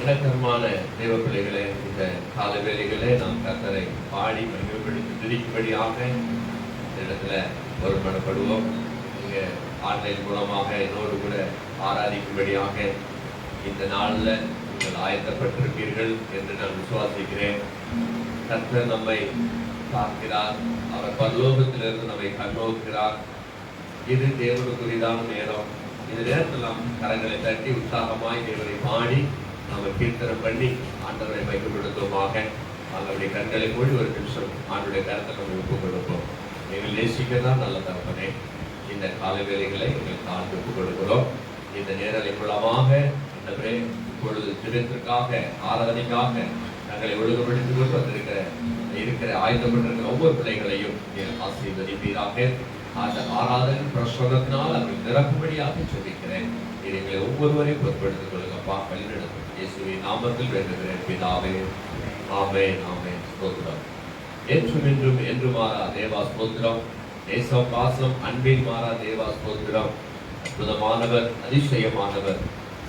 இலக்கமான தேவ பிள்ளைகளே, இந்த கால வேளைகளே நாம் கர்த்தரை பாடி மகிமைப்படுத்தி துதிக்கும்படியாக இந்த இடத்துல ஒருமனப்படுவோம். நீங்க ஆன்லைன் மூலமாக என்னோடு கூட ஆராதிக்கும்படியாக இந்த நாளில் நீங்கள் ஆயத்தப்பட்டிருப்பீர்கள் என்று நான் விசுவாசிக்கிறேன். கர்த்தர் நம்மை பார்க்கிறார், அவர் பரலோகத்திலிருந்து நம்மை கண்ணோக்கிறார். இது தேவனுக்குரியதான நேரம். இந்த நேரத்தில் நாம் கரங்களை தட்டி உற்சாகமாய் தேவனை பாடி நம்ம கீர்த்தனம் பண்ணி ஆண்டவரை மகிமைப்படுத்துவோமாக. அவருடைய கண்களை மூடி ஒரு நிமிஷம் ஆண்டுடைய கருத்தை நம்ம ஒப்புக் கொடுப்போம். நீங்கள் நேசிக்கிறதா நல்ல தகவனே, இந்த கால வேளைகளை எங்களுக்கு ஆண்டு ஒப்புக் கொடுக்கிறோம். இந்த நேரலை மூலமாக இப்பொழுது ஜெபத்திற்காக ஆராதனைக்காக தங்களை ஒழுங்குபடுத்திக் கொண்டு வந்திருக்கிற ஆயுதப்பட்டிருக்கிற ஒவ்வொரு பிள்ளைகளையும் ஆசீர்வதிப்பீராக. அந்த ஆராதனை பிரசோகத்தினால் அவர்கள் நிரப்பும்படியாக சொல்லிக்கிறேன். எங்களை ஒவ்வொருவரையும் பொறுப்படுத்திக் கொள்ளுங்கப்பா. வழிநடத்தும் இயேசுவின் நாமத்தில் வேண்டுகிறேன் பிதாவே, ஆமென் ஆமென். ஸ்தோத்திரம். என்றும் என்றும் என்று மாறா தேவா ஸ்தோத்திரம். நேசம் பாசம் அன்பின் மாறா தேவா ஸ்தோத்திரம். அற்புதமானவர், அதிசயமானவர்,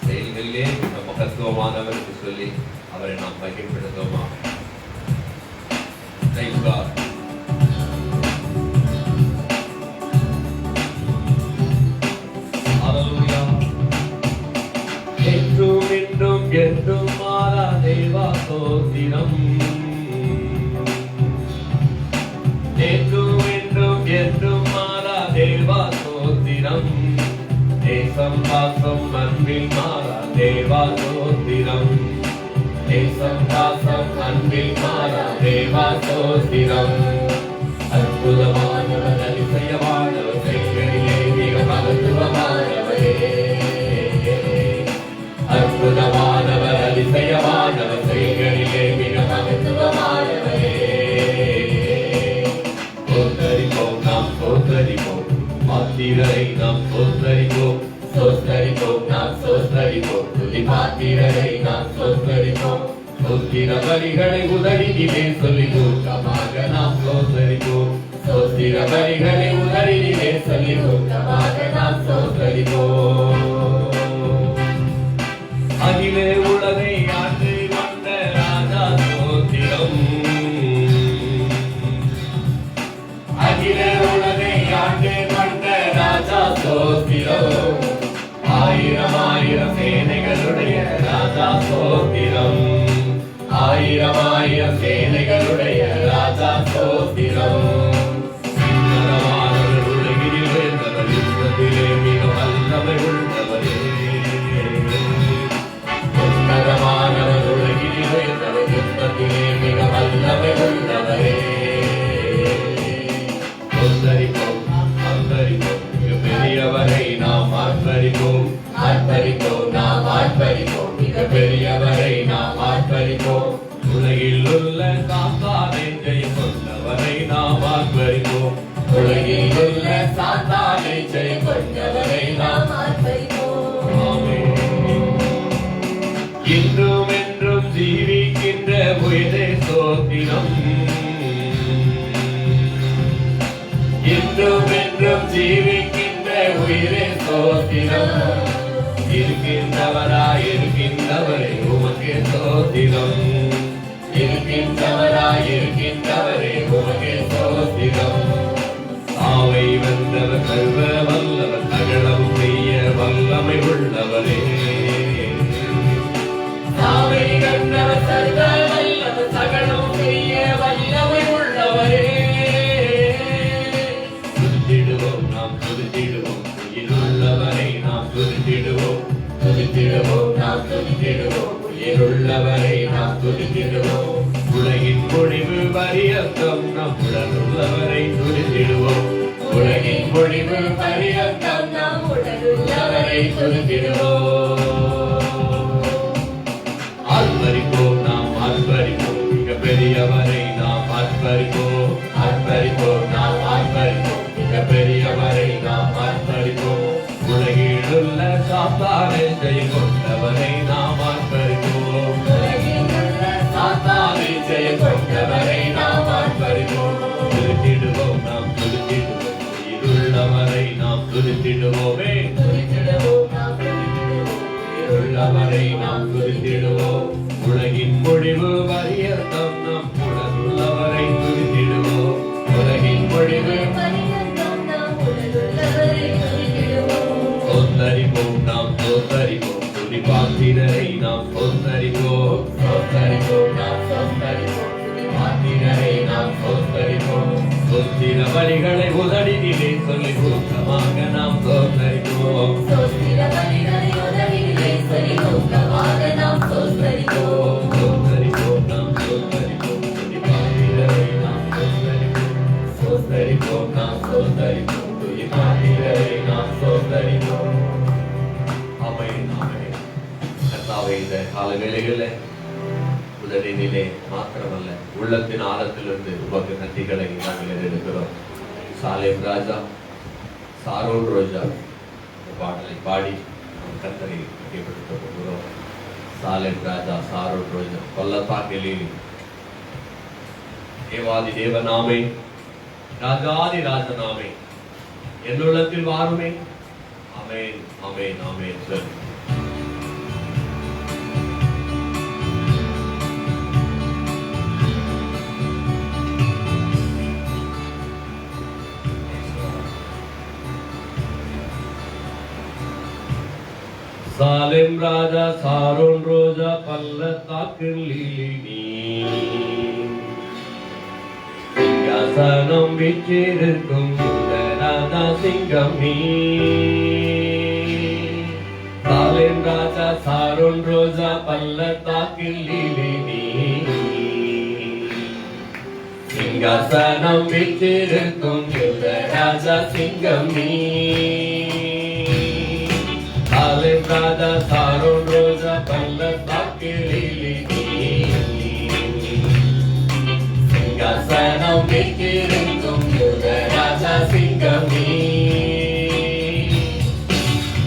செயல்களிலே மகத்துவமானவர் என்று சொல்லி அவரை நாம் மகிமைப்படுத்துவோமா. Praise God. என்றும் என்றும் என்றும் மாறா தேவா ஸ்தோத்திரம். என்றும் என்றும் என்றும் மாறா தேவா ஸ்தோத்திரம். நேசம் பாசம் அன்பில் மாறா தேவா ஸ்தோத்திரம். நேசம் பாசம் அன்பில் மாறா தேவா ஸ்தோத்திரம். அற்புதமானவர், அதிசயமானவர், செயல்களிலே மிக மகத்துவமானவரே. அற்புதமானவர், அதிசயமானவர், செயல்களிலே மிக மகத்துவமானவரே. சோத்தரிப்போம் நாம் சோத்தரிப்போம், பாத்திரரை நாம் சோத்தரிப்போம். சோத்தரிப்போம் நாம் சோத்தரிப்போம், துதி பாத்திரரை நாம் சோத்தரிப்போம். சோத்திர பலிகளை உதறினிலே சொல்லி கூட்டமாக நாம் சோத்தரிப்போம். சோத்திர பலிகளை உதறினிலே சொல்லி கூட்டமாக நாம் சோத்தரிப்போம். அகிலே உலகை ஆண்டு வந்த ராஜா ஸ்தோத்திரம். அகிலே உலகை ஆண்டு வந்த ராஜா ஸ்தோத்திரம். ஆயிரம் ஆயிரம் சேனைகளுடைய ராஜா ஸ்தோத்திரம். ஆயிரம் ஆயிரம் சேனைகளுடைய ராஜா ஸ்தோத்திரம். சுந்தரமானவர், உலகில் உயர்ந்தவர், யுத்தத்திலே மிக வல்லமை உள்ளவரே. சுந்தரமானவர், உலகில் உயர்ந்தவர், யுத்தத்திலே மிக வல்லமை உள்ளவரே. சொந்தரிப்போம் அந்தரிப்போம், பெரியவரை நாம் ஆர்ப்பரிப்போம். ஆர்ப்பரிப்போம் நாம் ஆர்ப்பரிப்போம், மிக பெரியவரை நாம் ஆர்ப்பரிப்போம். உலகில் உள்ள சாத்தானை ஜெயம் கொண்டவரை நாம் ஆர்ப்பரிப்போம். உலகில் உள்ள சாத்தானை ஜெயம் கொண்டவரை நாம் ஆர்ப்பரிப்போம். இன்றும் என்றும் ஜீவிக்கின்ற உயிரே ஸ்தோத்திரம். இன்றும் என்றும் ஜீவிக்கின்ற உயிரே ஸ்தோத்திரம். இருக்கின்றவராய் இருக்கின்றவரே உமக்கு ஸ்தோத்திரம். இருக்கின்றவராய் இருக்கின்றவரே உமக்கு ஸ்தோத்திரம். ஆவை வந்தவர், சர்வ வல்லவர், சகலம் செய்ய வல்லமை உள்ளவரே. ஆவை கண்டவர், சர்வ வல்லவர், சகலம் செய்ய வல்லமை உள்ளவரே. துதித்திடுவோம் நாம் துதித்திடுவோம், உயிருள்ளவரை நாம் துதித்திடுவோம். துதித்திடுவோம் நாம் துதித்திடுவோம், உயிருள்ளவரை நாம் துதித்திடுவோம். உலகின் முடிவு பரியந்தம் நம் உடலுள்ளவரை துதித்திடுவோம். உலகின் முடிவு பரியந்தம் நம் உடலுள்ளவரை துதித்திடுவோம். ஆர்ப்பரிப்போம் நாம் ஆர்ப்பரிப்போம், மிக பெரியவரை நாம் ஆர்ப்பரிப்போம். ஆர்ப்பரிப்போம் நாம் ஆர்ப்பரிப்போம், மிக பெரியவரை நாம் ஆர்ப்பரிப்போம். உலகில் உள்ள சாத்தானை ஜெயம் கொண்டவரை நாம் ஆர்ப்பரிப்போம். சாத்தானை ஜெயம் கொண்டவரை நாம் ஆர்ப்பரிப்போம். துதித்திடுவோம் நாம் துதித்திடுவோம், உயிருள்ளவரை நாம் துதித்திடுவோமே. துதித்திடுவோம் நாம் துதித்திடுவோம், நாம் துதித்திடுவோம். உலகின் முடிவு பரியந்தம் நம் உடலுள்ளவரை துதித்திடுவோம். உலகின் முடிவு தோத்தரிப்போம், நாம் தோத்தரிப்போம். துதிப்பாத்திரரை நாம் தோத்தரிப்போம், தோத்தரிப்போம், நாம் தோத்தரிப்போம். துதிப்பாத்திரரை நாம் தோத்தரிப்போம். சொத்திர வழிகளை உதடிலே சொல்லி ஊக்கமாக நாம் தோத்தரிப்போம். சொத்திர வழிகளை உதடிலே சொல்லி ஊக்கமாக நாம் தோத்தரிப்போம். தோத்தரிப்போம், நாம் தோத்தரிப்போம். துதிப்பாத்திரரை நாம் தோத்தரிப்போம், தோத்தரிப்போம், நாம் தோத்தரிப்போம். துதிப்பாத்திரரை நாம் தோத்தரிப்போம். ஆமென், ஆமென். கர்த்தாவே, இந்த கால வேளைகளிலே உதடினிலே மாத்திரமல்ல உள்ளத்தின் ஆழத்திலிருந்து உமக்கு நன்றிகளை நாங்கள் எடுக்கிறோம். சாலேம் ராஜா, சாரோன் ரோஜா இந்த பாடலை பாடி நம் கர்த்தரை மகிமைப்படுத்த போகிறோம். சாலேம் ராஜா, சாரோன் ரோஜா, பள்ளத்தாக்கில் தேவாதி தேவநாமே, ராஜாதி ராஜநாமே, என் உள்ளத்தில் வாருமே. ஆமென், ஆமென், ஆமென். சொல்லு. சாலேம் ராஜா, சாரோன் ரோஜா, பள்ளத்தாக்கில் நீ சிங்காசனம் வீற்றிருக்கும் ராஜா சிங்கம் நீ. சாலேம் ராஜா, சாரோன் ரோஜா, பள்ளத்தாக்கில் நீ சிங்காசனம் வீற்றிருக்கும் ராஜா சிங்கம் நீ. சாலேம் ராஜா, சாரோன் ரோஜா, பள்ளத்தாக்கில் நீ சிங்காசனம் வீற்றிருக்கும் ராஜா சிங்கம் நீ.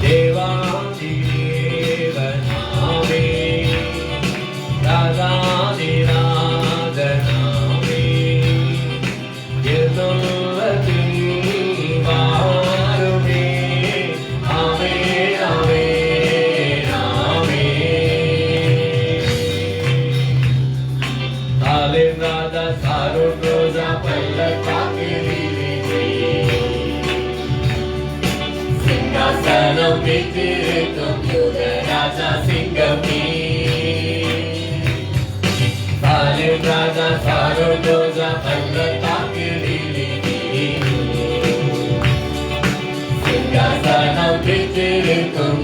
தேவாதி தேவநாமே, ராஜாதி ராஜநாமே, எதுள்ளத்தில் வாருமே. ஆமென், ஆமென், ஆமென். சாலேம் ராஜா, சாரோன் ரோஜா, பள்ளத்தாக்கில் சிங்காசனம் வீற்றிருக்கும் ராஜா சிங்கம் நீ. சாலேம் ராஜா, சாரோன் ரோஜா, பள்ளத்தாக்கில் சிங்காசனம் வீற்றிருக்கும்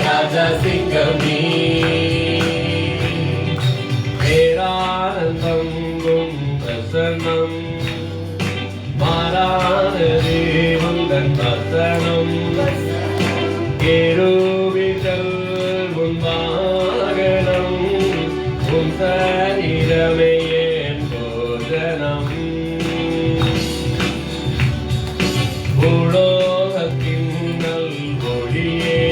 ராஜா சிங்கம் நீ. பேரானந்தம் பிரசன்னம் மாறானதே உந்தன் வசனம். கேருபீகள் உன் வாகனம், உன் சரீரமே என் போஜனம். பூலோகத்தின் நல்வொழியே,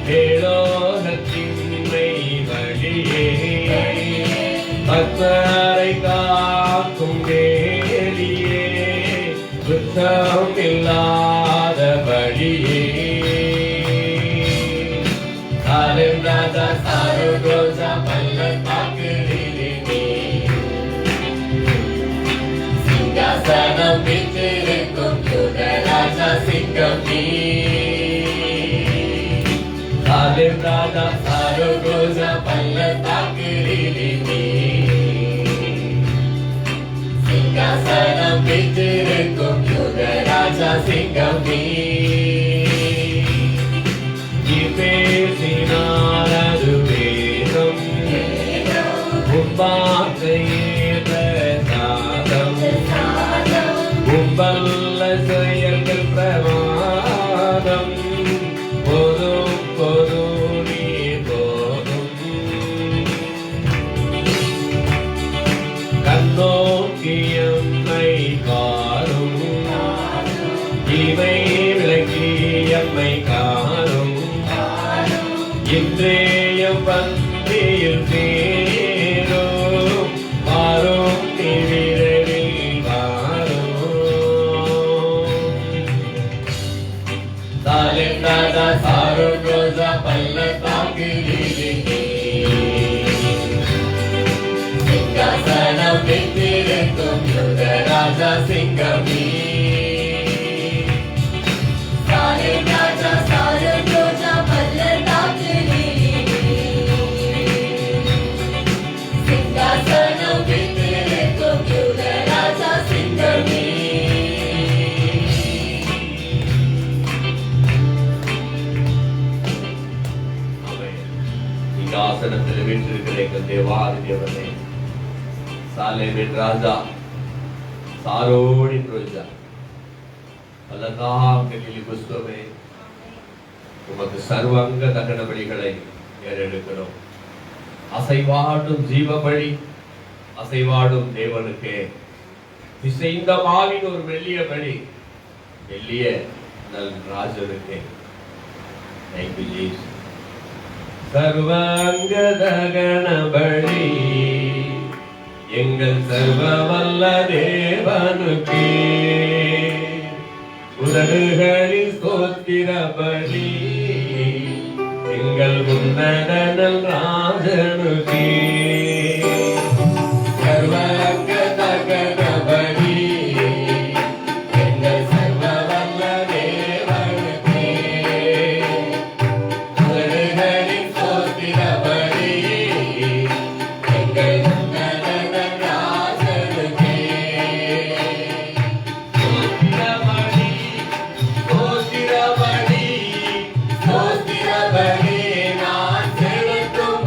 தேலோகத்தின் மெய்வழியே, பக்தரை காக்கும் வேலியே, குற்றம் இல்லாத வழியே. சாலேம் ராஜா, சாரோன் ரோஜா, பள்ளத்தாக்கில் நீ சிங்காசனம் வீற்றிருக்கும் ராஜா சிங்கம் நீ. சாலேம் ராஜா, சாரோன் ரோஜா, பள்ளத்தாக்கில் நீ சிங்காசனம் வீற்றிருக்கும் ராஜா சிங்கம் நீ. பேசினார் அது வேதம், உன் வார்த்தையே பிரசாதம், உன் வல்ல செயல்கள் பிரமாதம். போதும் போதும் நீ போதும், கண்ணோக்கியம்மை காரும், இவை விளக்கியம்மை காரும். இன்றையம் பந்தியில் சேரும், வாரும் விரைவில் வாரும். சாலேம் ராஜா, சாரோன் ரோஜா, பள்ளத்தாக்கில் நீ சிங்காசனம் பெற்றிருக்கும் யுவராஜா சிங்கம் நீ சிங்காசனத்தில் வீற்றிருக்கிற எங்கள் தேவாதி தேவனே, சாலேமின் ராஜா, சாரோடின் ரோஜா, பலதாங்கலில் புஷ்பமே, உமக்கு சர்வாங்க தகன பலிகளை ஏறெடுக்கிறோம். அசைவாடும் ஜீவ பலி, அசைவாடும் தேவனுக்கே, இசைந்த மாவின் ஒரு மெல்லிய பலி, மெல்லிய நல் ராஜனுக்கே. Thank you, Jesus. சர்வாங்க தகன பலி எங்கள் சர்வ வல்ல தேவனுக்கே, உதடுகளில் ஸ்தோத்திர பலி எங்கள் உன்னதனல் ராஜனுக்கே. சர்வாங்க தகன பலி எங்கள் சர்வ வல்ல தேவனுக்கே, உதடுகளில் ஸ்தோத்திர பலி எங்கள் உன்னதனல் ராஜனுக்கே. ஸ்தோத்திர பலி, ஸ்தோத்திர பலி, ஸ்தோத்திர பலி நான் செலுத்தும்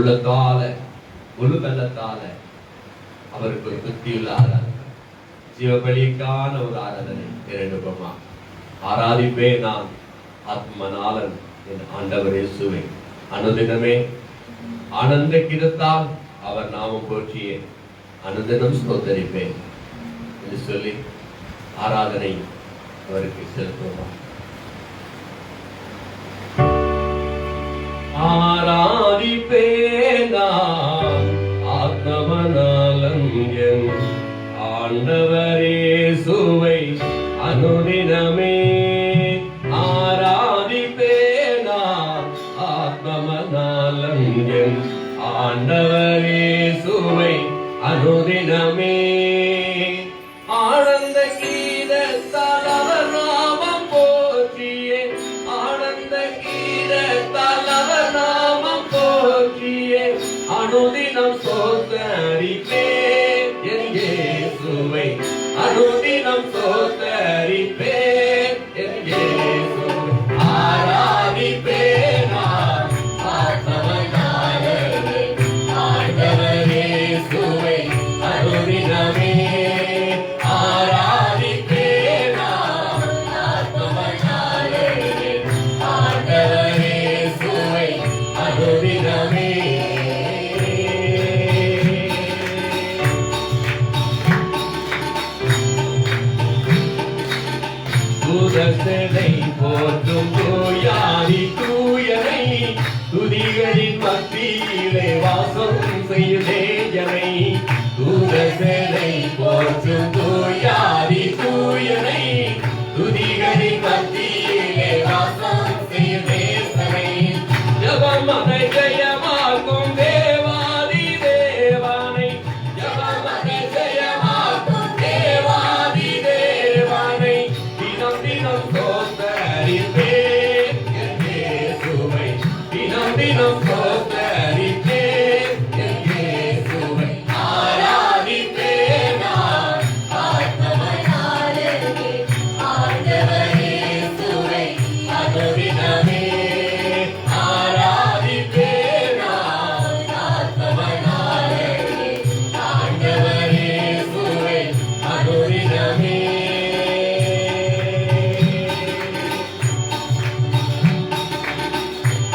உள்ளத்தால முழு வெள்ளத்தால அவருக்கு ஒரு புத்தியுள்ள ஆராதனை, ஜீவபலிக்கான ஒரு ஆராதனை இரண்டுபமா ஆராதிப்பே நான் ஆத்மனாலன் என் ஆண்டவர் இயேசுவை அனுதினமே ஆனந்த கீதத்தால் அவர் நாமம் போற்றியே அனுதினம் ஸ்தோத்தரிப்பேன் என்று சொல்லி ஆராதனை அவருக்கு செலுத்துவோம். ஆராதிப்பேன் நான் ஆத்மனாலன் என் ஆண்டவர் இயேசுவை அனுதினமே. ஆராதிப்பேன் நான் ஆத்மனாலன் என் ஆண்டவர் இயேசுவை அனுதினமே. ஆனந்த கீதத்தால் அவர் நாமம் போற்றியே, ஆனந்த கீதத்தால் அவர் நாமம் போற்றியே அனுதினம் ஸ்தோத்தரிப்பேன் என் இயேசுவை, அனுதினம் ஸ்தோத்தரிப்பேன் என் இயேசுவை. ஆராதிப்பேன் நான் ஆத்மனாலே ஆண்டவர் இயேசுவை அனுதினமே. ஆராதிப்பேன் நான் ஆத்மனாலே ஆண்டவர் இயேசுவை அனுதினமே. தூதர்களை போற்றும் தூயாதி தூயனை, துதிகளின் மத்தியிலே வாசம் செய்யும் தேஜனை. தூதர்களை போற்றும் தூயாதி தூயனை, துதிகளின் மத்தியிலே வாசம் செய்யும் தேசனை. ஜபமனை ஜெயமாக்கும் தேவாதி தேவனை, ஜபமனை ஜெயமாக்கும் தேவாதி தேவனை தினம் தினம் ஸ்தோத்தரிப்பேன் என் இயேசுவை, தினம் தினம் ஸ்தோத்தரிப்பேன் என் இயேசுவை. ஆராதிப்பேன் நான் ஆத்மனாலே ஆண்டவர் இயேசுவை அனுதினமே. ஆராதிப்பேன் நான் ஆத்மனாலே ஆண்டவர் இயேசுவை அனுதினமே.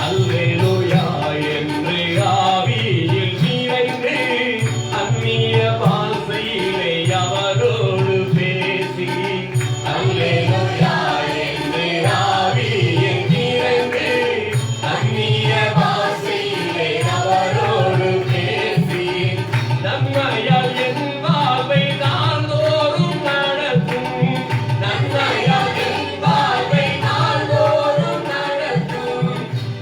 அல்லேலூயா என்று ஆவியில் நிறைந்து அந்நிய பாஷையிலே அவரோடு பேசி, அல்லேலூயா என்று ஆவியில் நிறைந்து அந்நிய பாஷையிலே அவரோடு பேசி, நன்மையால் என் வாழ்வை நாள்தோறும் நடத்தும், நன்மையால் என் வாழ்வை நாள்தோறும் நடத்தும்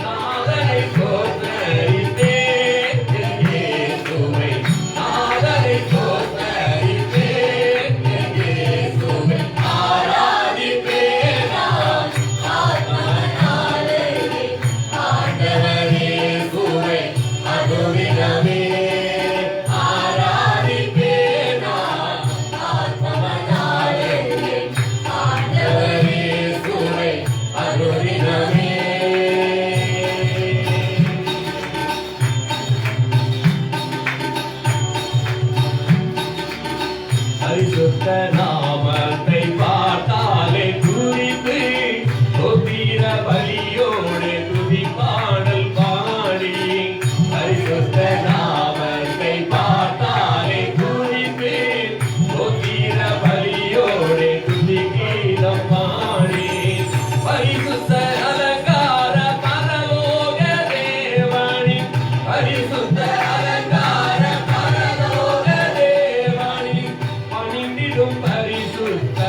நாதனை ஸ்தோத்தரிப்பேன் என் இயேசுவை, நாதனை ஸ்தோத்தரிப்பேன் என் இயேசுவை. ஆராதிப்பேன் நான் ஆத்மனாலே ஆண்டவர் இயேசுவை அனுதினமே. ஆராதிப்பேன் நான் ஆத்மனாலே ஆண்டவர் இயேசுவை அனுதினமே. பரிசுத்த நாமத்தை பார்த்தாலே துதித்து, ஸ்தோத்திர பலியோடு துதி பாடல் பாடி, பரிசுத்த நாமத்தை பார்த்தாலே துதித்து, ஸ்தோத்திர பலியோடு துதி கீதம் பாடி, பரிசுத்த அலங்கார பரலோக தேவனே, பரிசுத்த அலங்கார பரலோக தேவனே பணிந்திடும் பரிசுத்த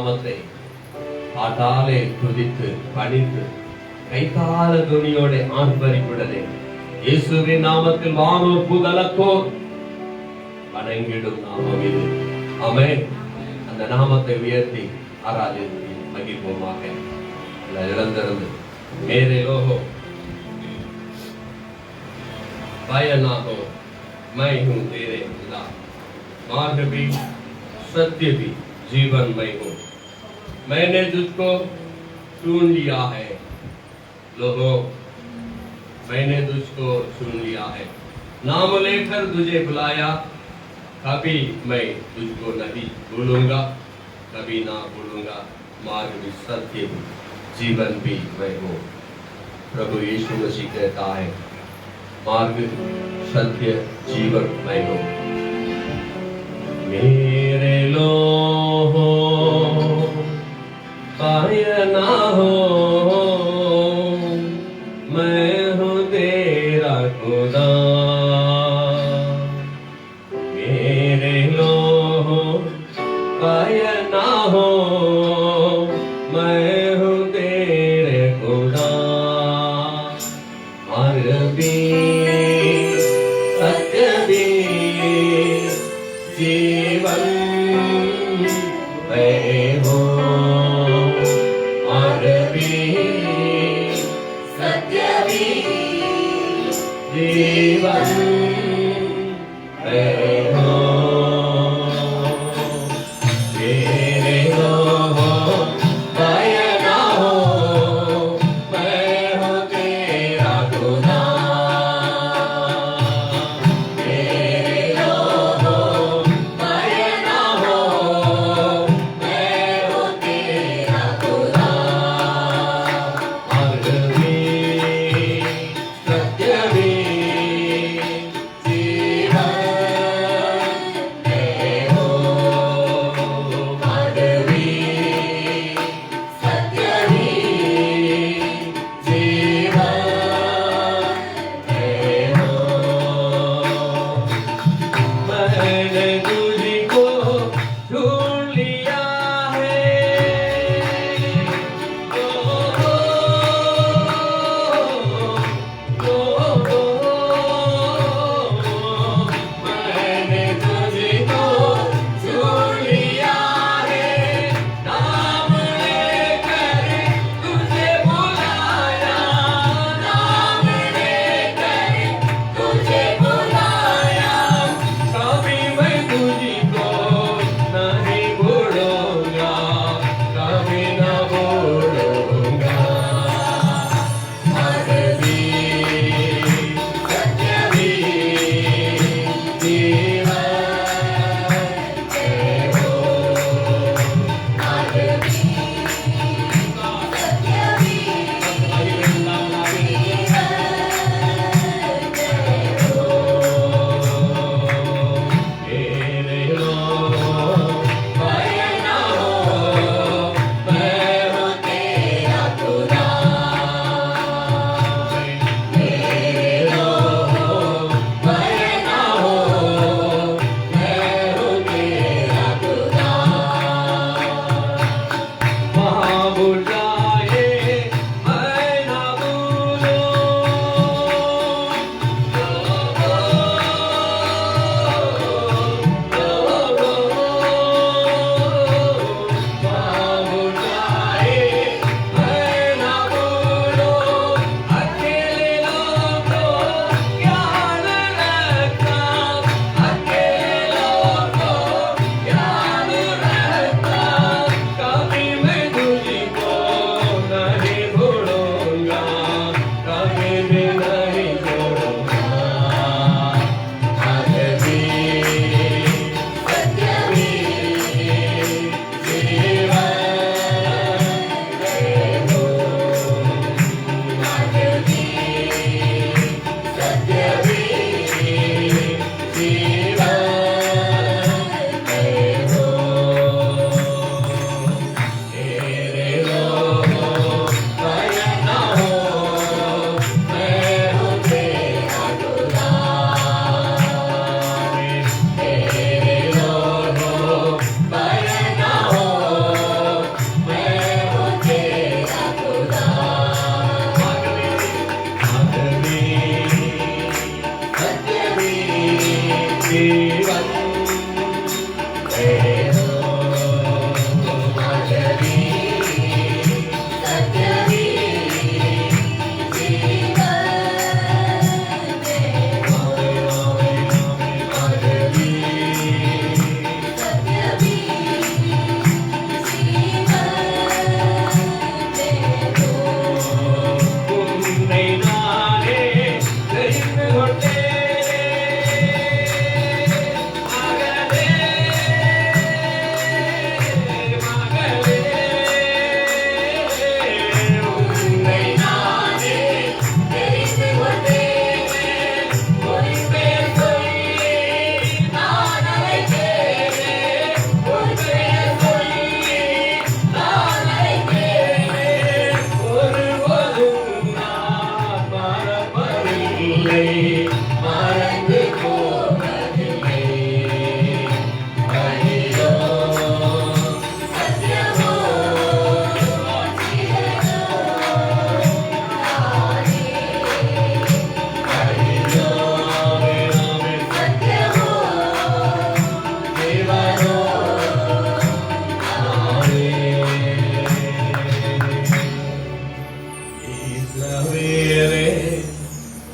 நாமத்தை காட்டாலே துதித்து பணித்து கைத்தால துணியோட ஆர்ப்பரிப்புடனே இயேசுவின் நாமத்தில் வானோர் புதலத்தோர் வணங்கிடும் நாமம் இது. ஆமென். அந்த நாமத்தை உயர்த்தி ஆராதித்து மகிழ்வோமாக. இழந்திருந்து मेरे लोगों भय ना हो, मैं हूँ तेरे खुदा, मार्ग भी सत्य भी जीवन मैं हूँ, मैंने तुझको चुन लिया है। लोगों, मैंने तुझको चुन लिया है, नाम लेकर तुझे बुलाया, कभी मैं तुझको नहीं भूलूंगा, कभी ना भूलूंगा, मार्ग भी सत्य भी जीवन भी मैं हूँ। प्रभु यीशु मसीह कहता है, मार्ग सत्य जीवन मैं हूँ। मेरे लोगों पाय ना हो, मैं हूँ तेरा खुदा। मेरे लोगों पाय ना हो, मैं हूँ तेरे खुदा। मार्ग भी सत्य भी जीवन मैं हूँ। मार्ग भी सत्य भी जीवन मैं हूँ। तेरे लोगों भय ना हो, मैं हूँ तेरा खुदा। तेरे लोगों भय ना हो, मैं हूँ तेरा खुदा। मार्ग भी सत्य भी जीवन मैं हूँ। मार्ग भी सत्य भी जीवन मैं हूँ। मैंने तुझको ढूंढ लिया है, ओ, मैंने तुझको ढूंढ लिया है, नाम लेकर तुझे बुलाया, नाम लेकर तुझे बुलाया, कभी मैं तुझको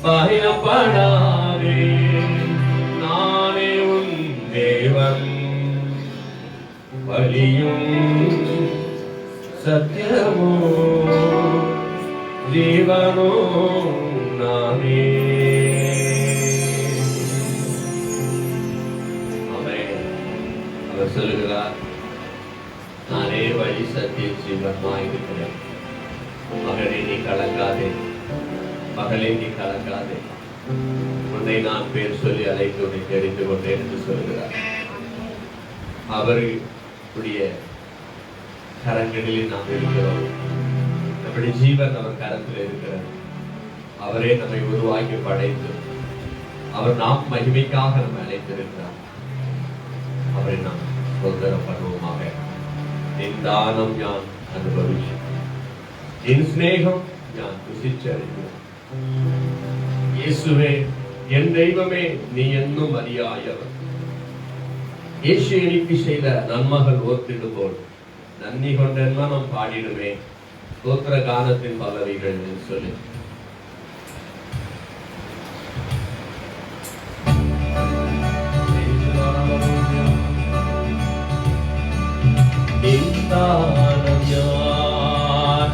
பயப்படாதே, நானே உன் தேவன், வழியும் சத்தியமோ ஜீவனோ நானே. அவர் சொல்லுகிறார், நானே வழி சத்திய ஜீவனாய் இருக்கிறேன். மகனே நீ கலங்காதே, மகளே நீ கலங்காதே, உன்னை நான் பேர் சொல்லி அழைத்து உன்னை தெரிந்து கொண்டேன் என்று சொல்கிறார். அவருடைய கரங்களில் நாம் இருக்கிறோம். நம்முடைய ஜீவன் அவர் கரத்தில் இருக்கிறார். அவரே நம்மை உருவாக்கி படைத்து அவர் நாம் மகிமைக்காக நம்மை அழைத்திருக்கிறார். அவரை நாம் சொந்தரம் பண்ணுவோமாக. என் தானம் ഞാൻ അനുഭവിച്ചു, എൻ സ്നേഹം ഞാൻ രുചിച്ചറിഞ്ഞു. യേശുവേ, എൻ ദൈവമേ, നീ എന്നും മതിയായവൻ. യേശു എനിക്ക് ചെയ്ത നന്മകൾ ഓർത്തിടുമ്പോൾ നന്ദി കൊണ്ടെല്ലാം നാം പാടിടുമേ സ്തോത്ര ഗാനത്തിൻ പല്ലവികൾ എന്ന് சொல்லி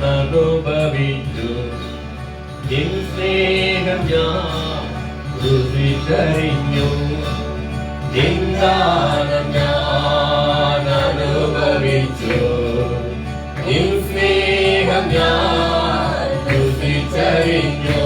അനുഭവിച്ചു, എൻ സ്നേഹം ഞാൻ രുചിച്ചറിഞ്ഞു. എൻ ദാനം ഞാൻ അനുഭവിച്ചു, എൻ സ്നേഹം ഞാൻ രുചിച്ചറിഞ്ഞു.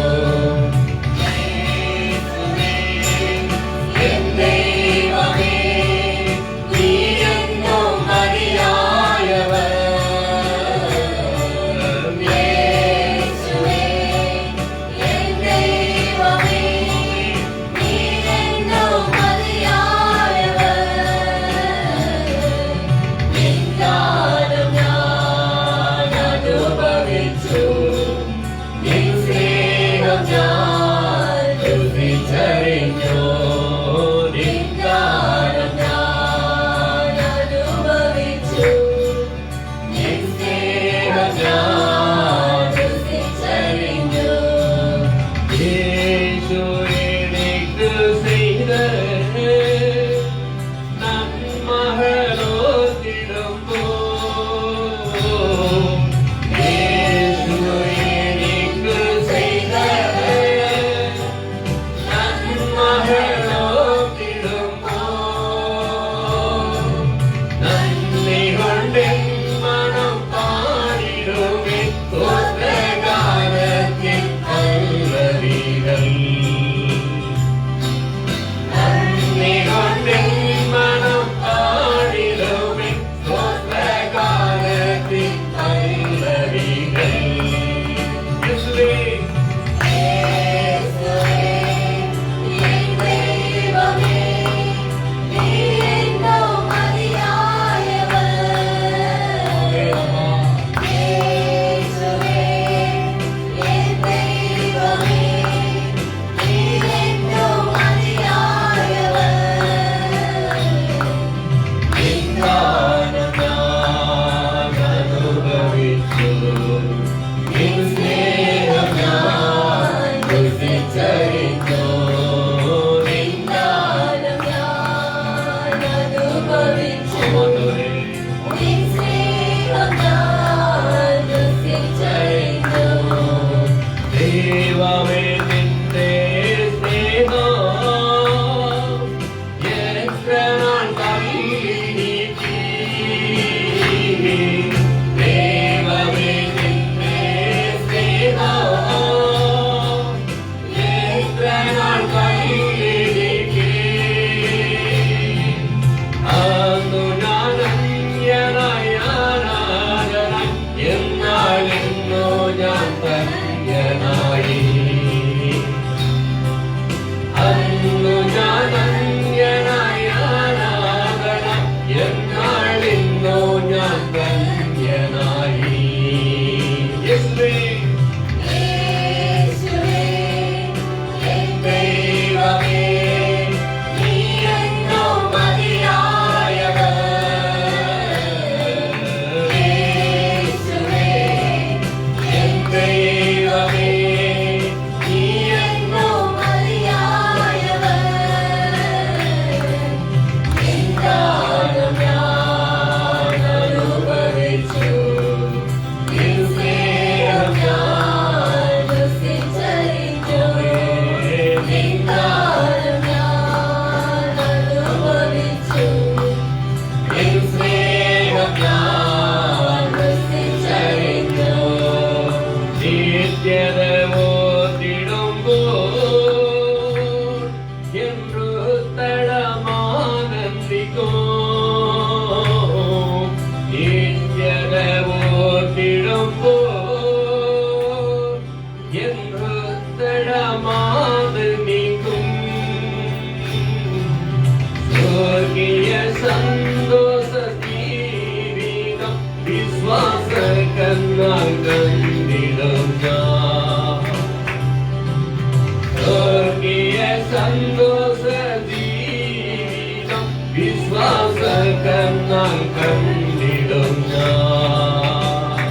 நான் கண்டிடும் நான்.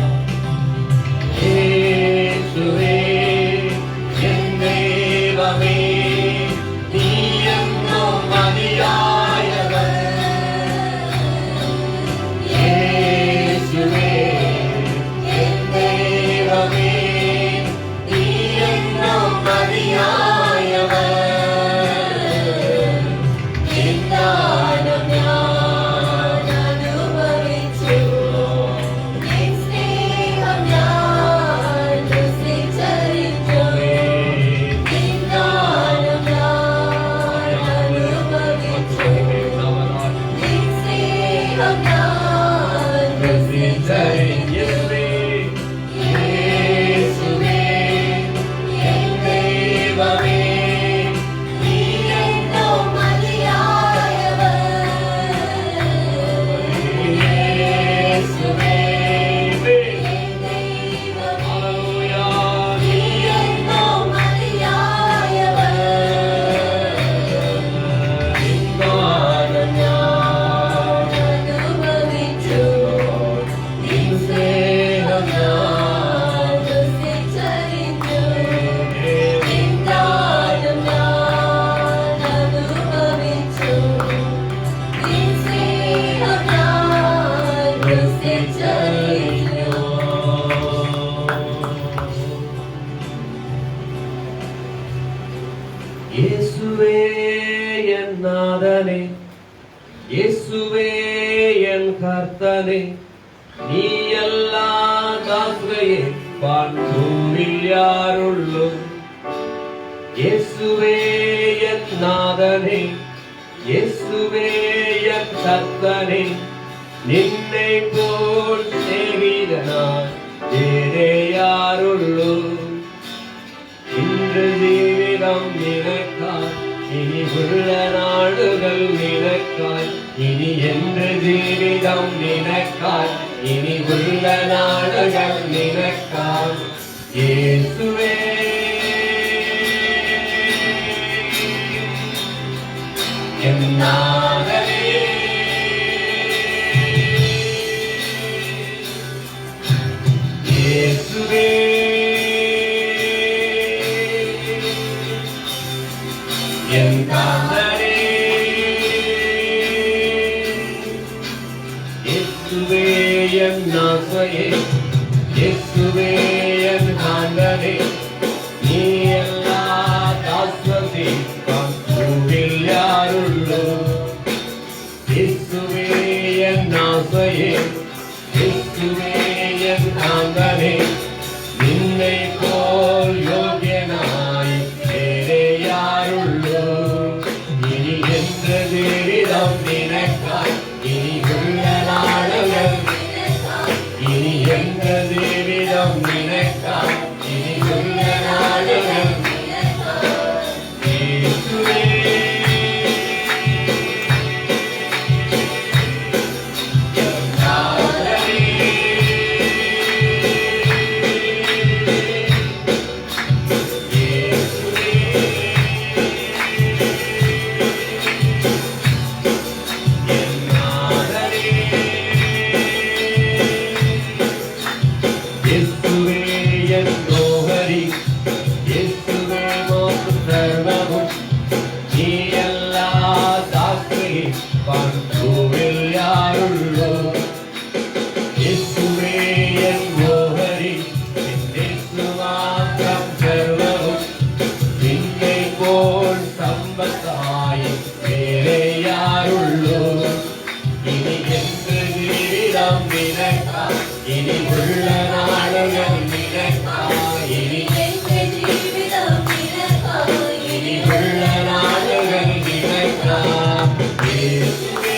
இயேசுவே என் தெய்வமே, நீ என்றும் மதியாயவர். இயேசுவே என் தெய்வமே, நீ என்றும் மதியாயவர். இயேசுவே என் நாதனே, இயேசுவே என் கர்த்தனே, நீ எல்லா தாசையே பாண்டூரில் யாருள்ளோ. இயேசுவே என் நாதனே, இயேசுவே என் கர்த்தனே, நின்னை போல் சேவிதனாய் வேறே யாருள்ளோ. இன்று ஜீவிதம் நினைக்காய், இனி உள்ள நாடுகள் நினைக்காய், இனி என்று ஜீவிதம் நினைக்காய், இனி உள்ள நாடுகள் நினைக்காய். இயேசுவே என் நாதனே, இயேசுவே என் காந்தனே, இயேசுவே என் நாசையே, இயேசுவே என் காந்தனே, நீ எல்லா தாஸ்வதி பாண்டூரில் யாருள்ளோ. இயேசுவே என் நாசையே, இயேசுவே என் காந்தனே, நின்னை போல் யோகியனாய் வேறே யாருள்ளோ. இனி என்ற ஜீவிதம் நினைக்காய், இனி உள்ள நாடுகள், இனி என்ற ஜீவிதம் நினைக்காய், இனி உள்ள நாடுகள். இயேசுவே என் நாதனே, இயேசுவே என் கோஹரி, இயேசுவே மோக்கும் சர்வமும், நீ எல்லா தாசையே பாண்டூரில் யாருள்ளோ. இயேசுவே என் கோஹரி, இயேசு மாத்திரம் சர்வமும், நின்னை போல் சம்பத்தாய் வேறே யாருள்ளோ. இனி என்று ஜீவிதம் நினைக்காய், இனி உள்ள நாடுகள் நினைக்காய், இனி இனி உள்ள நாடுகள் நினைக்காய். இயேசுவே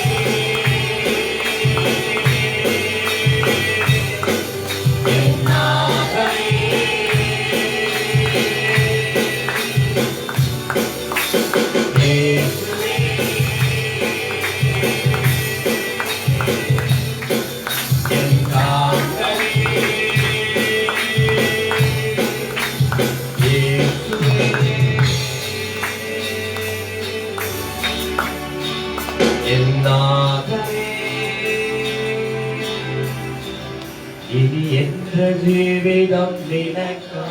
ஜீவிதம் நினைக்கா,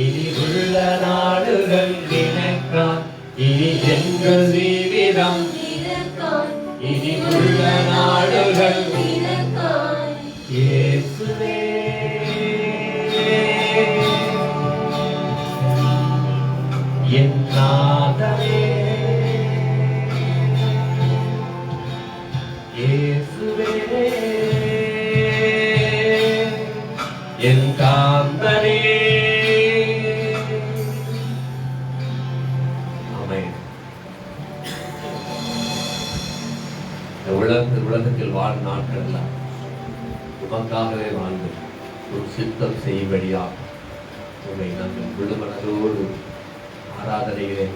இனி உள்ள நாடுகள் நினைக்கா, இனி எங்கள் ஜீவிதம் இனி உள்ள நாடுகள் இயேசுவே என் நாதரே, இயேசுவே என் காந்தரே. ஆமென். உலகத்தில் வாழும் நாட்கள் உமக்காகவே வாழ்ந்து ஒரு சித்தம் செய்யும்படியா உண்மை நாங்கள் விழுமனதோடு ஆராதனையிலே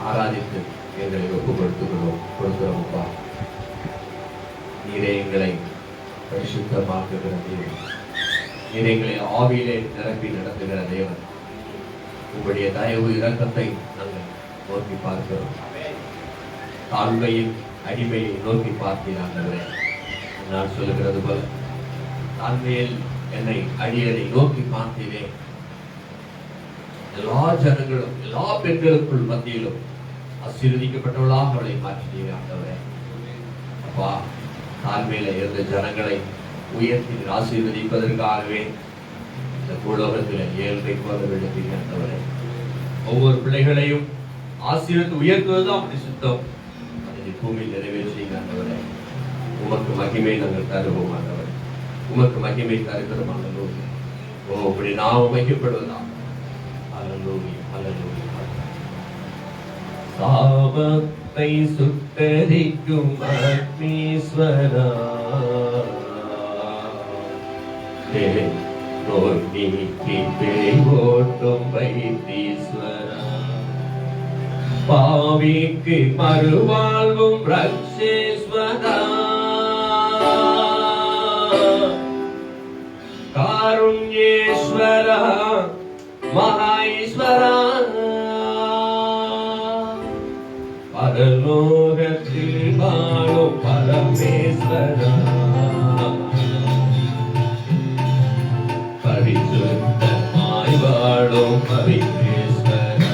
ஆராதித்து எங்களை கொடுக்கிறோம் அப்பா. நீரே எங்களை பரிசுத்தமாக்குகிற தேவன், நீர் எங்களை ஆவியிலே நிரப்பி நடத்துகிற தேவன். உங்களுடைய தயவு இரக்கத்தை நாங்கள் நோக்கி பார்க்கிறோம். தாழ்மையின் அடிமையை நோக்கி பார்த்தீர்கள். நான் சொல்லுகிறது போல தாழ்மையில் என்னை அடியனை நோக்கி பார்த்தீரே. எல்லா ஜனங்களும் எல்லா பெண்களுக்குள் மத்தியிலும் ஆசீர்வதிக்கப்பட்டவளாக அவளை மாற்றினீர் ஆண்டவரே. அப்பா, தாழ்மையில இருந்த ஜனங்களை உயர்த்தி ஆசீர்வதிப்பதற்காகவே இந்த பூலோகத்தில் ஏழ்மை போல விழுந்தீங்க ஆண்டவரே. ஒவ்வொரு பிள்ளைகளையும் ஆசீர்வதித்து உயர்த்துவதுதான் அப்படி சுத்தம். அதை பூமியில் நிறைவேற்றீங்க ஆண்டவரே. உமக்கு மகிமை நாங்கள் தருவோம் ஆண்டவரே. உமக்கு மகிமை தருகிறோம் ஆண்டவரே. ஓ, அப்படி நாம் மகிழ்ப்படுவதா. சாபத்தை சுட்டரிக்கும் அக்னீஸ்வரா, நோய் நீக்கி பேய் ஓட்டும் வைத்தீஸ்வரா, பாவிக்கு மறுவாழ்வும் ரக்ஷேஸ்வரா, காருண்யேஸ்வரா, மகாஈஸ்வரா, பரலோகத்தில் வாழும் பரமேஸ்வரா, பரிசுத்தமாய் வாழும் பவித்ரேஸ்வரா,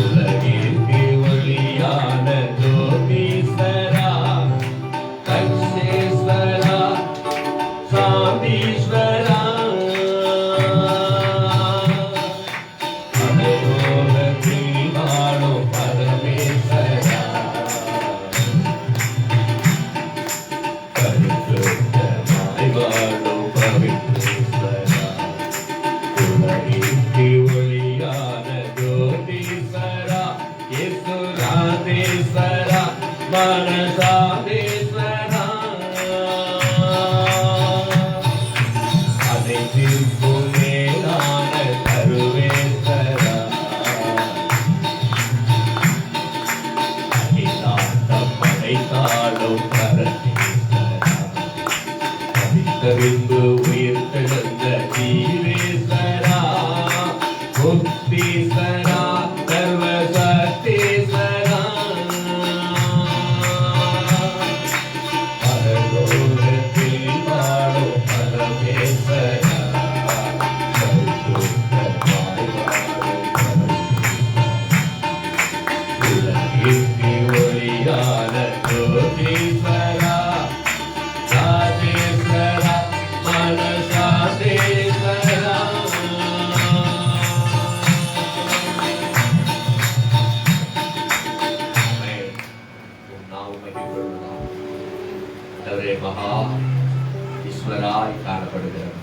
உலகிற்கு ஒளியான ஜோதீஸ்வரா, கக்ஷேஸ்வரா, சாந்தீஸ்வரா, மனசாதேஸ்வரா, அனைத்திற்கும் மேலான கருவேஸ்வரா, அகிலாண்டம் படைத்தாலும் பரமேஸ்வரா, பவித்தவிந்து உயிர் தெழுந்த ஜீவேஸ்வரா, முக்தீஸ்வரா, சர்வசக்தீஸ்வரா, மகா ஈஸ்வராய் காணப்படுகிறார்.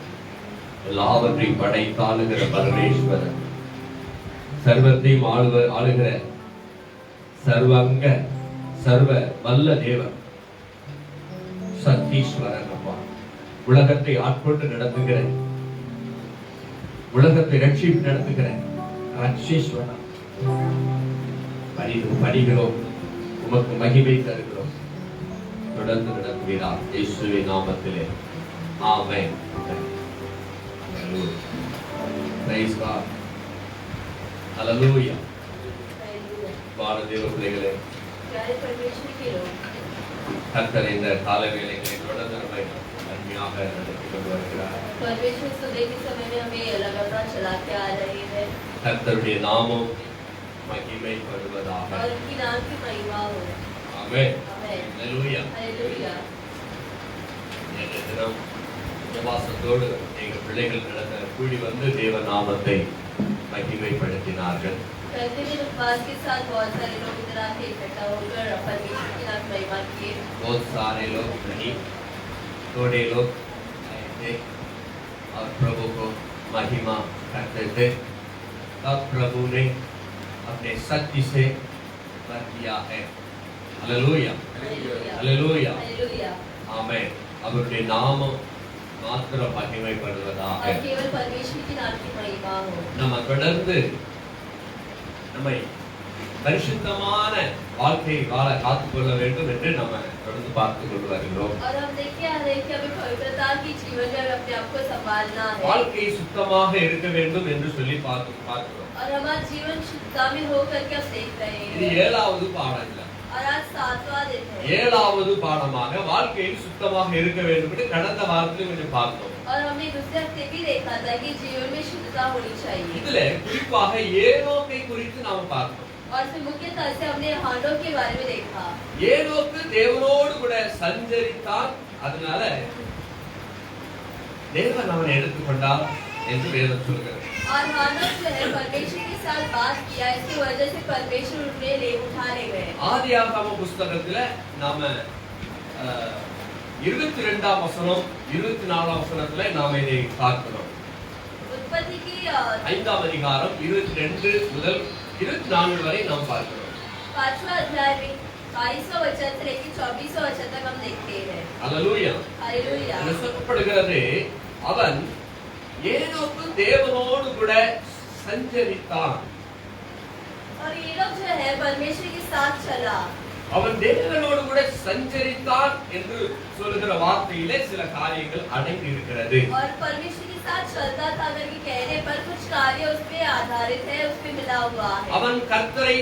எல்லாவற்றையும் படைத்தாளுகிற பரமேஸ்வரன், சர்வத்தையும் ஆளுகிற சர்வங்க சர்வ வல்ல தேவன், சக்தீஸ்வரன். அப்பா, உலகத்தை ஆட்கொண்டு நடத்துகிற, உலகத்தை ரட்சிப்பு நடத்துகிற ரட்சீஸ்வரன். படிக்கிறோம், உமக்கு மகிமை தருகிறோம். தொடர்ந்து நடத்துகிறார் இயேசுவின் நாமத்திலே. ஆமென். Price God. ஹல்லேலூயா. பாரதேவ பிள்ளைகளே, கர்த்தர் இந்த கால வேளைகளை தொடர்ந்து நம்மை அருமையாக நடத்தி கொண்டு வருகிறார். परमेश्वर सुबह के समय में हमें लगातार चला के आ रहे हैं கர்த்தருடைய நாமம் மகிமைப்படுவதாக. और उनकी नाम की महिमा हो. ஆமென். आमेन. ஹalleluya. हालेलुया. நேற்றைய தினம் உபவாசத்தோடு எங்கள் பிள்ளைகள் நடந்த கூடி வந்து தேவ நாமத்தை மகிமைப்படுத்தினார்கள். कहते हैं उपवास के साथ बहुत सारे लोग इधर आके इकट्ठा होकर परमेश्वर की नाम की महिमा किए. बहुत सारे लोग नहीं, थोड़े लोग आए थे और प्रभु को महिमा करते थे. तब प्रभु ने अपने शक्ति से भर दिया है. हालेलुया. हालेलुया. हालेलुया. आमेन. அவருடைய நாமம் மாத்திரம் மகிமைப்படுவதாக. और केवल परमेश्वर की नाम की महिमा हो. நம்ம தொடர்ந்து நம்மை பரிசுத்தமான வாழ்க்கையை வாழ காத்துக்கொள்ள வேண்டும் என்று நம்ம தொடர்ந்து பார்த்து கொண்டு வருகிறோம். और हम देखते आ रहे हैं कि हमें पवित्रता की जीवन में अपने आप को संभालना है. வாழ்க்கை சுத்தமாக இருக்க வேண்டும் என்று சொல்லி பார்க்கிறோம். और हमारा जीवन शुद्धता में हो करके हम देख रहे இது हैं. ஏழாவது பாடம் இல்ல. और आज 7वां दिन है. ஏழாவது பாடமாக வாழ்க்கையில் சுத்தமாக இருக்க வேண்டும் என்று கடந்த வாரத்தில் கொஞ்சம் பார்த்தோம். और हमने दूसरे हफ्ते भी देखा था कि जीवन में शुद्धता होनी चाहिए. இதுல குறிப்பாக ஏனோக்கை குறித்து நாம் பார்த்தோம். और फिर मुख्यतः से हमने हानोक के बारे में देखा. ஏனோக்கு தேவனோடு கூட சஞ்சரித்தான், அதனால தேவன் அவனை எடுத்துக்கொண்டார் என்று வேதம் சொல்கிறது. और हानोक जो है परमेश्वर के साथ बात किया, इसकी वजह से परमेश्वर उन्हें ले उठाने गए. ஆதியாகம புஸ்தகத்துல நாம 22ஆம் வசனம் 24ஆம் வசனத்துல நாம இதை பார்க்கிறோம். उत्पत्ति की 5ஆம் அதிகாரம் 22 முதல் 24 வரை நாம் பார்க்கிறோம். 5वां अध्याय में 22वां वचन से लेकर 24वां वचन तक हम देखते हैं. அல்லேலூயா. हालेलुया. இது சொல்லப்படுகிறது, அவன் ஏனோக்கு தேவனோடு கூட சஞ்சரித்தான். और ये लोग जो है परमेश्वर के साथ चला. அவன் தேவனோடு கூட சஞ்சரித்தான் என்று சொல்லுகிற வார்த்தையிலே சில காரியங்கள் அடங்கி இருக்கிறது. और परमेश्वर के साथ चलता था अगर ये कहने पर कुछ कार्य उस पे आधारित है, उस पे मिला हुआ है. அவன் கர்த்தரை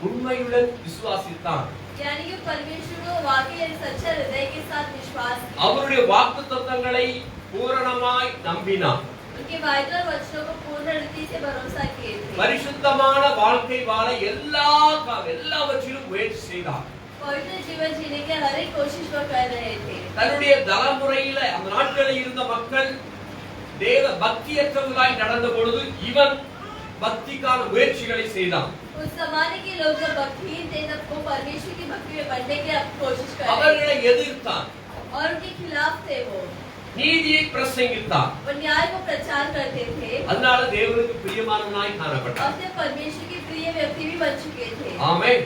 உண்மையுடன் விசுவாசித்தான். यानी कि परमेश्वर को वाकई सच्चे हृदय के साथ विश्वास किया. அவருடைய வாக்குத்தத்தங்களை பூரணமாய் நம்பினான். उनके वायदे और वचनों को पूर्ण रीति से भरोसा किए थे. பரிசுத்தமான வாழ்க்கை வாழ எல்லாவற்றிலும் முயற்சி செய்தான். पवित्र जीवन जीने के हर एक कोशिश वो कर रहे थे. தன்னுடைய தலைமுறையில அந்த நாட்களில் இருந்த மக்கள் தேவ பக்தியற்றவர்களாய் நடந்த பொழுது இவன் பக்திக்கான முயற்சிகளை செய்தான். उस जमाने के लोग जब भक्तिहीन थे तब वो परमेश्वर की भक्ति में बढ़ने की कोशिश कर रहे அவர்களை எதிர்த்தான். और उनके खिलाफ थे. वो நீதியை பிரசங்கித்தான். वो न्याय को प्रचार करते थे. அதனால தேவனுக்கு பிரியமானவனாய் காணப்பட்டான். और से परमेश्वर के प्रिय व्यक्ति भी बन चुके थे. ஆமென்.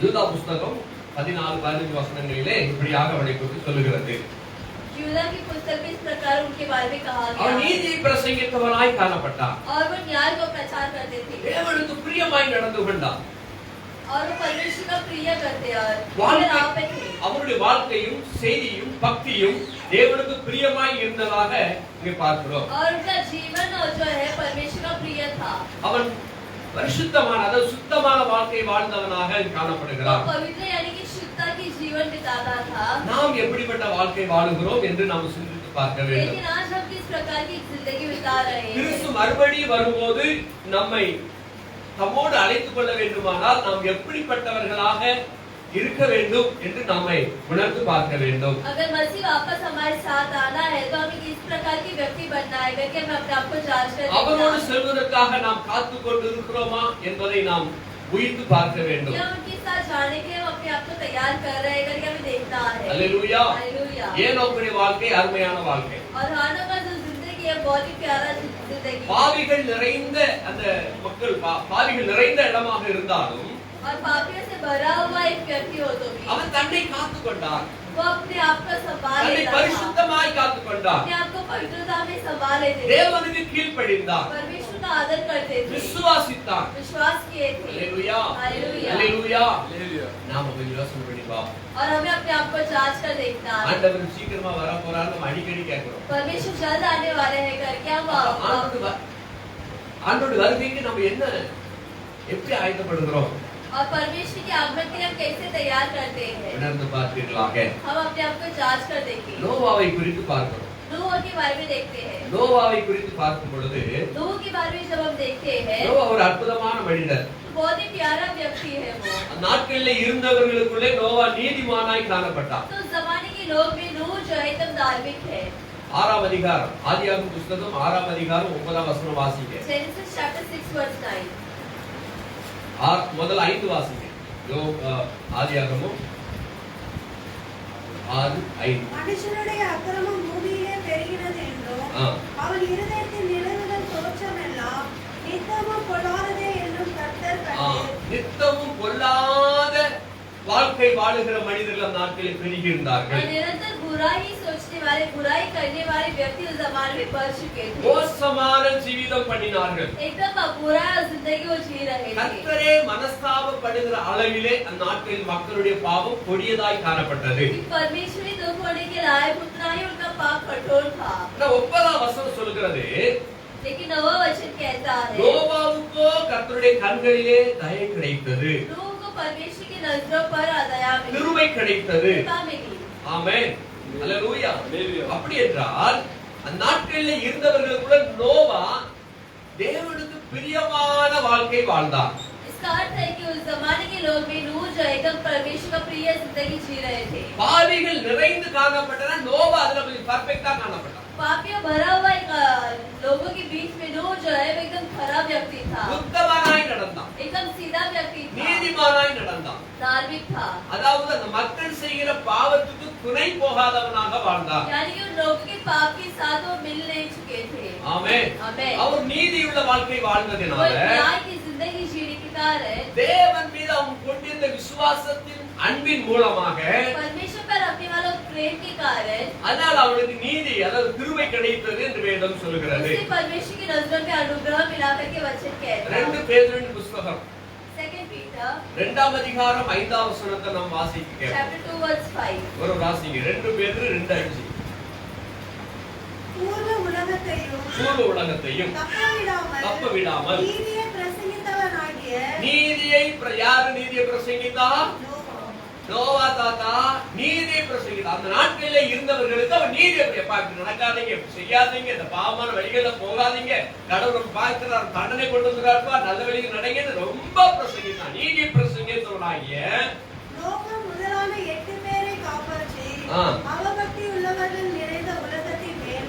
யூதா புஸ்தகம் 14-15 வசனங்களிலே இப்படியாக அவனை குறித்து சொல்லுகிறது. यूदा की पुस्तक में इस प्रकार उनके बारे में कहा அவன் गया. நீதியை பிரசங்கித்தவனாய் காணப்பட்டான். और वो न्याय को प्रचार करते थे. தேவனுக்கு பிரியமாய் நடந்து கொண்டான். और वो परमेश्वर का प्रिय करते और வாழ்க்கை राह पे थे. அவருடைய வாழ்க்கையும் செய்தியும் பக்தியும் தேவனுக்கு பிரியமாய் இருந்ததாக இங்கே பார்க்கிறோம். और उनका जीवन जो है परमेश्वर का प्रिय था. அவன் பரிசுத்தமான அதாவது சுத்தமான வாழ்க்கை வாழ்ந்தவனாக वो காணப்படுகிறான். पवित्र यानी कि शुद्धता की जीवन बिताता था. நாம் எப்படிப்பட்ட வாழ்க்கை வாழுகிறோம் என்று நாம் சிந்தித்து பார்க்க வேண்டும். लेकिन आज हम किस प्रकार की जिंदगी बिता रहे हैं. கிறிஸ்து மறுபடியும் வரும்போது நம்மை தம்மோடு அழைத்துக் கொள்ள வேண்டுமானால் நாம் எப்படிப்பட்டவர்களாக இருக்க வேண்டும் என்று நம்மை உணர்ந்து பார்க்க வேண்டும். अगर मसीह वापस हमारे साथ आना है तो हमें किस प्रकार की व्यक्ति बनना है करके हमें अपने आप को जांच करना அவரோடு है. செல்வதற்காக நாம் காத்துக் கொண்டு இருக்கிறோமா என்பதை நாம் உயிர்த்து பார்க்க வேண்டும். या उनके साथ जाने के लिए हम अपने आप को तैयार कर रहे हैं करके हमें देखना है. அல்லேலூயா. हालेलुया. ஏனோக்குடைய வாழ்க்கை அருமையான வாழ்க்கை. और हानोक का जो जिंदगी है बहुत ही प्यारा जिंदगी. பாவிகள் நிறைந்த அந்த மக்கள் பாவிகள் நிறைந்த இடமாக இருந்தாலும் और पापियों से भरा हुआ एक व्यक्ति हो तो भी அவன் தன்னை காத்துக் கொண்டான். वो अपने आप को संभाल தன்னை लेता था. பரிசுத்தமாய் காத்துக் கொண்டான். अपने आप को पवित्रता में संभाल लेते थे. தேவனுக்கு கீழ்ப்படிந்தான். परमेश्वर का आदर करते थे. விசுவாசித்தான். विश्वास किए थे. அல்லேலூயா. हालेलुया. அல்லேலூயா. நாம கொஞ்சம் யோசனை பண்ணி பார்ப்போம். और हमें अपने आप को जांच कर देखना है. ஆண்டவர் சீக்கிரமா வர போறாரு நம்ம அடிக்கடி கேட்கிறோம். परमेश्वर जल्द आने वाले हैं करके हम ஆண்டோட வருகைக்கு நம்ம என்ன எப்படி ஆயத்தப்படுகிறோம்? और परमेश्वर के आगमन के लिए हम कैसे तैयार करते हैं। உணர்ந்து பார்த்தீர்களாக हम अपने आप को जांच कर देखें। நோவாவை குறித்து பார்க்கிறோம். नूह के बारे में देखते हैं। நோவாவை குறித்து பார்க்கும் பொழுது नूह के बारे में जब हम देखते हैं நோவா ஒரு அற்புதமான மனிதர். बहुत ही प्यारा व्यक्ति है वो। நாட்களில் இருந்தவர்களுக்குள்ளே நோவா நீதிமானாய் காணப்பட்டார். तो जमाने के लोग में नूह जो है एकदम धार्मिक है। 6ஆம் அதிகாரம் ஆதியாகமம் புத்தகம் 6ஆம் அதிகாரம் 9ஆம் வசனம் வாசிங்க. Genesis chapter 6 verse 9. முதல் 5 வாசிங்க. ஆதியாகமம் 6:5. மனுஷனுடைய அக்கிரமம் பூமியிலே பெருகினது என்றும் அவன் இருதயத்தின் நினைவுகள் தோற்றமெல்லாம் நித்தமும் பொல்லாததே என்றும் கர்த்தர் கண்டு நித்தமும் பொல்லாத வாழ்க்கை வாழுகிற மனிதர்கள் நாட்களில் பெருகி இருந்தார்கள். निरंतर बुराई सोचने वाले बुराई करने वाले व्यक्ति उस जमाने में बढ़ चुके थे। மோசமான ஜீவிதம் பண்ணினார்கள். एकदम बुरा जिंदगी वो जी रहे थे। கர்த்தரே மனஸ்தாபப்படுகிற அளவிலே அந்த நாட்களில் மக்களுடைய பாவம் கொடியதாய் காணப்பட்டது. परमेश्वरी दुख होने के लायक उतना ही उनका पाप कठोर था। 9ஆம் வசனம் சொல்கிறது, लेकिन नवा वचन कहता है நோவாவுக்கோ கர்த்தருடைய கண்களிலே தயை கிடைத்தது, नूह को परमेश्वर की नजरों पर दया मिली, கிருபை கிடைத்தது. कृपा मिली। ஆமென். அல்லேலூயா. அப்படி என்றால் அந்த நாட்களில் இருந்தவர்களுக்குள்ள நோவா தேவனுக்கு பிரியமான வாழ்க்கை வாழ்ந்தார். इसका अर्थ है कि उस जमाने के लोग भी नूह जो एकदम परमेश्वर का प्रिय जिंदगी जी रहे थे। பாவிகள் நிறைந்து காணப்பட்டன, நோவா அதுல பெர்ஃபெக்ட்டா காணப்பட்டார். पापियों भरा हुआ एक लोगों के बीच में नूह जो है वो एकदम खराब व्यक्ति था, உத்தமனாய் நடந்தான், एकदम सीधा व्यक्ति था, நீதிமானாய் நடந்தான். धार्मिक था। அதாவது அந்த மக்கள் செய்கிற பாவத்துக்கு துணை போகாதவனாக வாழ்ந்தார். यानी कि उन लोगों के पाप के साथ वो मिल नहीं चुके थे। ஆமென். आमेन। அவர் நீதியுள்ள வாழ்க்கை वो வாழ்ந்ததினால न्याय की जिंदगी जीने के कारण தேவன் மீது அவங்க கொண்டிருந்த விசுவாசத்தின் அன்பின் மூலமாக परमेश्वर पर रखने वालों प्रेम के कारण அதனால் அவனுக்கு நீதி அதாவது கிருபை கிடைத்தது என்று வேதம் சொல்கிறது. उसे परमेश्वर की नजरों में अनुग्रह मिला करके वचन कहता है। 2 பேதுருவின் புத்தகம் 2 Peter 2ஆம் அதிகாரம் 5ஆம் வசனத்தை நாம் வாசிக்க கேட்போம். chapter 2 verse 5. ஒரு வாசிங்க. 2 பேதுரு 2:5. பூர்வ உலகத்தையும் பூர்வ உலகத்தையும் தப்ப விடாமல் நீதியை பிரசங்கித்தவனாகிய யாரு நீதியை பிரசங்கித்தா? நோவா. நோவா தாத்தா நீதியை பிரசங்கித்தா. அந்த நாட்களில் இருந்தவர்களுக்கு அவர் நீதியை இப்படி நடக்காதீங்க, இப்படி செய்யாதீங்க, இந்த பாவமான வழிகளை போகாதீங்க, கடவுள் பார்க்கிறார், தண்டனை கொண்டு வந்துறாருப்பா, நல்ல வழியில் நடங்கன்னு ரொம்ப பிரசங்கித்தான். நீதியை பிரசங்கித்தவனாகிய நோவா முதலான 8 பேரை காப்பாற்றி அவபக்தி உள்ளவர்கள் நிறைந்த உலகத்தின் மேல்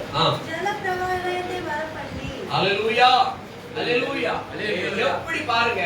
ஜலப்பிரளயத்தை வரப்பண்ணி. அல்லேலூயா, அல்லேலூயா. எப்படி பாருங்க,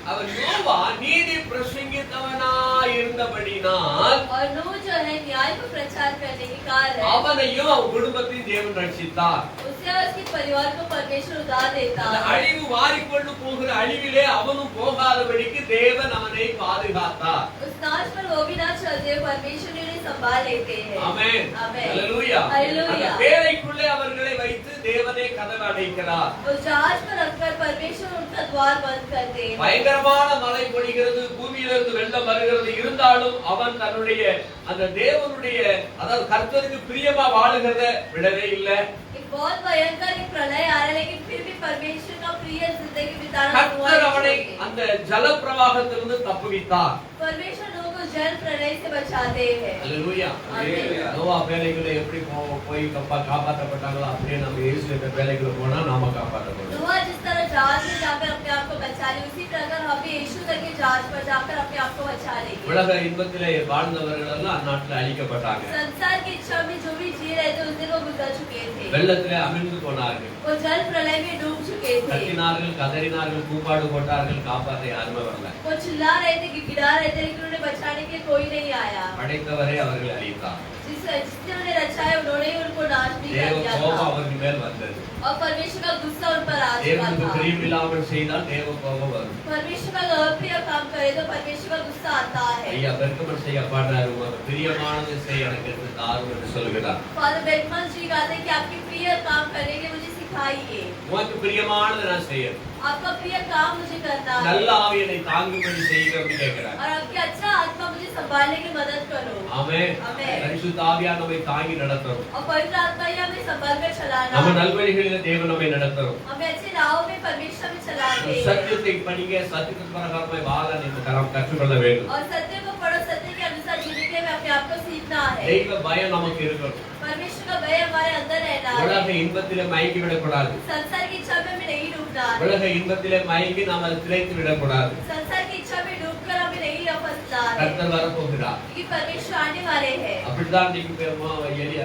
அவர் நோவா நீதி பிரசங்கித்தவனாய் இருந்தபடினால் और नूह जो है न्याय को प्रचार करने के कारण அவனையும் அவன் குடும்பத்தையும் தேவன் ரட்சித்தார். उसे और उसके परिवार को परमेश्वर उधार देता அந்த है। அழிவு வாரிக்கொண்டு போகிற அழிவிலே அவனும் போகாதபடிக்கு தேவன் அவனை பாதுகாத்தார். उस नाश पर वो भी ना चलते परमेश्वर ने उन्हें संभाल लेते हैं। ஆமென். आमेन। அல்லேலூயா. அல்லேலூயா. அந்த பேழைக்குள்ளே அவர்களை வைத்து தேவனே கதவை அடைக்கிறார். उस जहाज पर रखकर परमेश्वर उनका द्वार बंद करते हैं। பயங்கரமான மழை பொழிகிறது, பூமியிலிருந்து வெள்ளம் வருகிறது, இருந்தாலும் அவன் தன்னுடைய அந்த தேவனுடைய அதாவது கர்த்தருக்கு பிரியமா வாழுகிறத விடவே இல்லை. एक बहुत भयंकर एक प्रलय आ रहा है, लेकिन फिर भी परमेश्वर का प्रिय जिंदगी बिताना கர்த்தர் அவனை அந்த ஜல பிரவாகத்திலிருந்து தப்புவித்தார். परमेश्वर लोगों को जल प्रलय से बचाते हैं। அல்லேலூயா. ஆமென். நோவா பேழைக்குள்ள எப்படி போய் காப்பாற்றப்பட்டாங்களோ அப்படியே நம்ம இயேசு என்ற பேழைக்குள்ள போனா நாம காப்பாற்றப்படுவோம். नोआ जिस तरह जहाज में जाकर अपने आप को बचा ले, उसी प्रकार हम भी यीशु करके जहाज पर जाकर अपने आप को बचा लेंगे। உலக இன்பத்திலே வாழ்ந்தவர்கள் எல்லாம் அந்நாட்டில் அழிக்கப்பட்டாங்க. संसार की इच्छा में जो भी जी रहे थे उस दिन वो गुजर चुके थे, வெள்ளத்திலே அமிழ்ந்து போனார்கள், वो जल प्रलय में डूब चुके थे। கத்தினார்கள், கதறினார்கள், கூப்பாடு போட்டார்கள், காப்பாற்ற யாருமே வரல. वो चिल्ला रहे थे, गिड़गिड़ा रहे थे, लेकिन उन्हें बचाने के लिए कोई नहीं आया। படைத்தவரே அவர்களை அழித்தார். जिसने उन्हें रचाया उन्होंने ही उनको नाश भी कर தேவ दिया கோபம் था, அவர்கள் மேல் வந்தது. और परमेश्वर का गुस्सा उन पर आ चुका தேவனுக்கு था। பிரியமில்லாமல் செய்தால் தேவ கோபம் வரும். परमेश्वर का अप्रिय काम करे तो परमेश्वर का गुस्सा आता है। ஐயா பெருக்கமன் செய்ய பாடுறாரு, உமக்கு பிரியமானது செய் எனக்கு என்று தாரும் என்று சொல்கிறார். फादर बेकमन जी कहते हैं कि आपके प्रिय काम करने के लिए मुझे सिखाइए। உனக்கு பிரியமானதை நான் செய்யணும். आपका प्रिय काम मुझे करना है நல்ல ஆவி என்னை தாங்கும்படி செய்யுங்க அப்படி கேட்கிறார். और आपकी अच्छा आत्मा मुझे संभालने की मदद करो। ஆமென். ஆமென். பரிசுத்த ஆவியானவர் நம்மை தாங்கி நடத்தணும். और पवित्र आत्मा ही हमें संभाल कर चलाना। நம்ம நல்வழிகளில் தேவன் நம்மை நடத்தணும். हमें अच्छे राहों में परमेश्वर में चलाने। சத்தியத்தை படிங்க, சத்தியத்தின் பிரகாரமாய் வாழ நீங்கள் கற்றுக்கொள்ள வேண்டும். और सत्य को पढ़ो, सत्य के अनुसार जीने के लिए अपने आप को सीखना है। தெய்வ பயம் நமக்கு இருக்கணும். परमेश्वर का भय हमारे अंदर रहना है। உலக இன்பத்திலே மயங்கி விடக்கூடாது. संसार की इच्छा में हमें नहीं डूबना है। உலக இன்பத்திலே மயங்கி நாம் அதில் திளைத்து விடக்கூடாது. संसार की इच्छा में डूबकर हमें नहीं फंसना है। கர்த்தர் வரப்போகிறார். क्योंकि परमेश्वर आने वाले हैं। அப்படிதான்